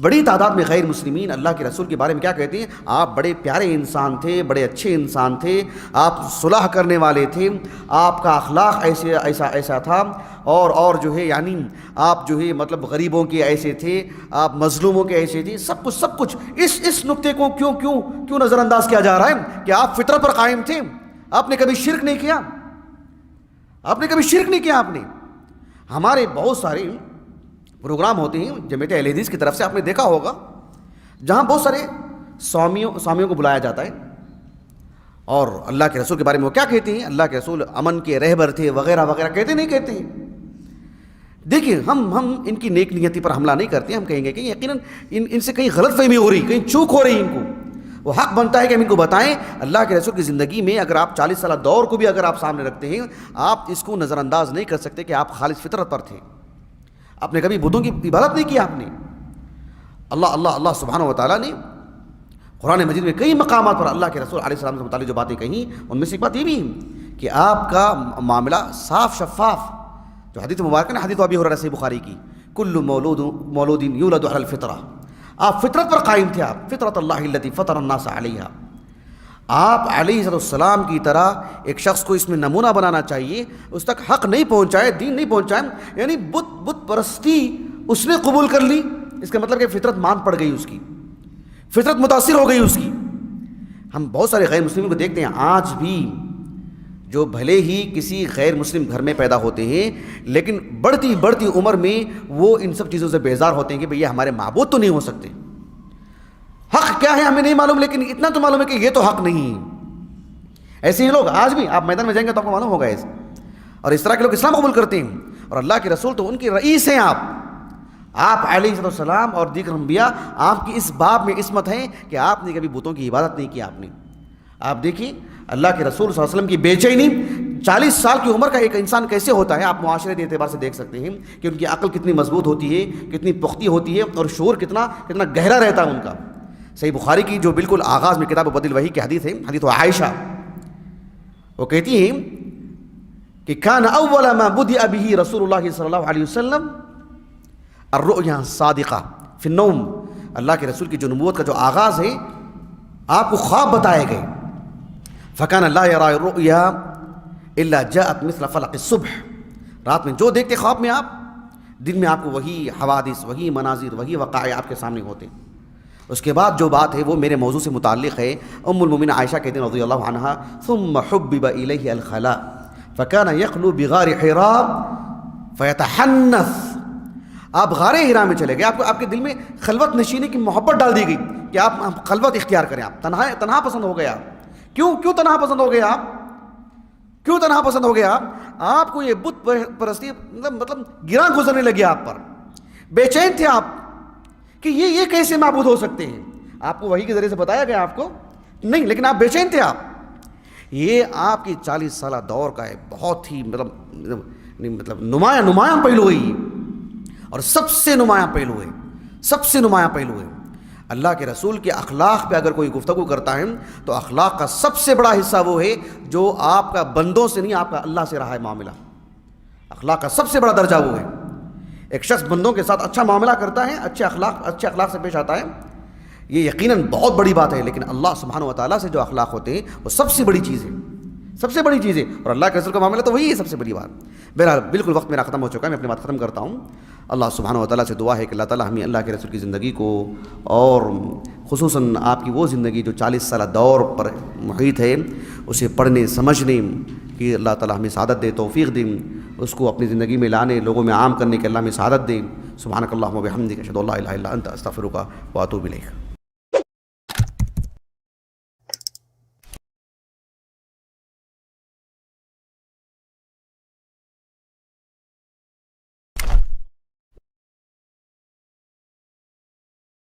بڑی تعداد میں غیر مسلمین اللہ کے رسول کے بارے میں کیا کہتے ہیں, آپ بڑے پیارے انسان تھے, بڑے اچھے انسان تھے, آپ صلح کرنے والے تھے, آپ کا اخلاق ایسا تھا, اور جو ہے یعنی آپ جو ہے مطلب غریبوں کے ایسے تھے, آپ مظلوموں کے ایسے تھے, سب کچھ. اس نقطے کو کیوں نظر انداز کیا جا رہا ہے کہ آپ فطرت پر قائم تھے, آپ نے کبھی شرک نہیں کیا, آپ نے. ہمارے بہت سارے پروگرام ہوتے ہیں جمعیت اہل حدیث کی طرف سے, آپ نے دیکھا ہوگا, جہاں بہت سارے سوامیوں کو بلایا جاتا ہے, اور اللہ کے رسول کے بارے میں وہ کیا کہتے ہیں, اللہ کے رسول امن کے رہبر تھے وغیرہ وغیرہ, کہتے ہیں. دیکھیں ہم ان کی نیک نیتی پر حملہ نہیں کرتے, ہم کہیں گے کہ یقیناً ان سے کہیں غلط فہمی ہو رہی, کہیں چوک ہو رہی ان کو. وہ حق بنتا ہے کہ ہم ان کو بتائیں. اللہ کے رسول کی زندگی میں اگر آپ 40 سالہ دور کو بھی اگر آپ سامنے رکھتے ہیں, آپ اس کو نظر انداز نہیں کر سکتے کہ آپ خالص فطرت پر تھے. آپ نے کبھی بتوں کی عبادت نہیں کی. آپ نے اللہ سبحانہ و تعالیٰ نے قرآن مجید میں کئی مقامات پر اللہ کے رسول علیہ السلام سے متعلق جو باتیں کہیں, ان میں سے ایک بات یہ بھی ہے کہ آپ کا معاملہ صاف شفاف, جو حدیث مبارک ہے نا, حدیث ابی ہریرہ صحیح بخاری کی, کل مولود یولد علی الفطرہ, آپ فطرت پر قائم تھے. آپ فطرت اللہ التی فطر الناس علیہا. آپ علیہ السلام کی طرح ایک شخص کو اس میں نمونہ بنانا چاہیے. اس تک حق نہیں پہنچائے, دین نہیں پہنچائے, یعنی بت پرستی اس نے قبول کر لی, اس کا مطلب کہ فطرت مان پڑ گئی, اس کی فطرت متاثر ہو گئی اس کی. ہم بہت سارے غیر مسلموں کو دیکھتے ہیں آج بھی, جو بھلے ہی کسی غیر مسلم گھر میں پیدا ہوتے ہیں, لیکن بڑھتی عمر میں وہ ان سب چیزوں سے بیزار ہوتے ہیں کہ بھئی یہ ہمارے معبود تو نہیں ہو سکتے. حق کیا ہے ہمیں نہیں معلوم, لیکن اتنا تو معلوم ہے کہ یہ تو حق نہیں ہے. ایسے ہی لوگ آج بھی, آپ میدان میں جائیں گے تو آپ کو معلوم ہوگا ایسے, اور اس طرح کے لوگ اسلام قبول کرتے ہیں. اور اللہ کے رسول تو ان کے رئیس ہیں. آپ علیہ السلام اور دیگر انبیاء, آپ کی اس باب میں عصمت ہیں کہ آپ نے کبھی بتوں کی عبادت نہیں کی. آپ دیکھیے اللہ کے رسول صلی اللہ علیہ وسلم کی بے چینی 40 سال کی عمر کا ایک انسان کیسے ہوتا ہے. آپ معاشرے کے اعتبار سے دیکھ سکتے ہیں کہ ان کی عقل کتنی مضبوط ہوتی ہے, کتنی پختی ہوتی ہے, اور شعور کتنا گہرا رہتا ہے ان کا. صحیح بخاری کی جو بالکل آغاز میں کتاب بدل وحی کی حدیث ہے, حدیث عائشہ, وہ کہتی ہیں کہ کان اول ما بدأ به رسول اللہ صلی اللہ علیہ وسلم الرؤیا الصادقہ فی النوم. اللہ کے رسول کی جو نبوت کا جو آغاز ہے, آپ کو خواب بتائے گئے. فکان لا یرا الرؤیا الا جاءت مثل فلق الصبح. رات میں جو دیکھتے خواب میں آپ, دن میں آپ کو وہی حوادث, وہی مناظر, وہی وقائع آپ کے سامنے ہوتے. اس کے بعد جو بات ہے وہ میرے موضوع سے متعلق ہے. ام المؤمنین عائشہ کہتے ہیں رضی اللہ عنہا, ثم حبب الیہ الخلاء فکان یخلو بغار حراء فیتحنث. آپ غار حراء میں چلے گئے, آپ کے دل میں خلوت نشینے کی محبت ڈال دی گئی کہ آپ خلوت اختیار کریں. آپ تنہا پسند ہو گیا. کیوں تنہا پسند ہو گیا؟ کیوں تنہا پسند ہو گیا؟ آپ کو یہ بت پرستی مطلب گراں گزرنے لگی آپ پر. بے چین تھے آپ کہ یہ کیسے معبود ہو سکتے ہیں. آپ کو وحی کے ذریعے سے بتایا گیا آپ کو نہیں, لیکن آپ بے چین تھے. آپ یہ آپ کی 40 سالہ دور کا ہے بہت ہی مطلب نمایاں پہلو ہے, اور سب سے نمایاں پہلو ہے. اللہ کے رسول کے اخلاق پہ اگر کوئی گفتگو کرتا ہے تو اخلاق کا سب سے بڑا حصہ وہ ہے جو آپ کا بندوں سے نہیں, آپ کا اللہ سے رہا ہے معاملہ. اخلاق کا سب سے بڑا درجہ وہ ہے. ایک شخص بندوں کے ساتھ اچھا معاملہ کرتا ہے, اچھے اخلاق سے پیش آتا ہے, یہ یقیناً بہت بڑی بات ہے. لیکن اللہ سبحانہ و تعالیٰ سے جو اخلاق ہوتے ہیں وہ سب سے بڑی چیز ہے, اور اللہ کے رسول کا معاملہ تو وہی ہے سب سے بڑی بات. بہرحال بالکل وقت میرا ختم ہو چکا ہے, میں اپنی بات ختم کرتا ہوں. اللہ سبحانہ و تعالیٰ سے دعا ہے کہ اللہ تعالیٰ ہمیں اللہ کے رسول کی زندگی کو, اور خصوصاً آپ کی وہ زندگی جو 40 سالہ دور پر محیط ہے, اسے پڑھنے سمجھنے کی اللہ تعالیٰ ہمیں سعادت دے, توفیق دیں, اس کو اپنی زندگی میں لانے, لوگوں میں عام کرنے کے اللہ ہمیں سعادت دیں. سبحانک اللہم و بحمدک اشہد ان لا الہ الا انت استغفرک و اتوب الیک.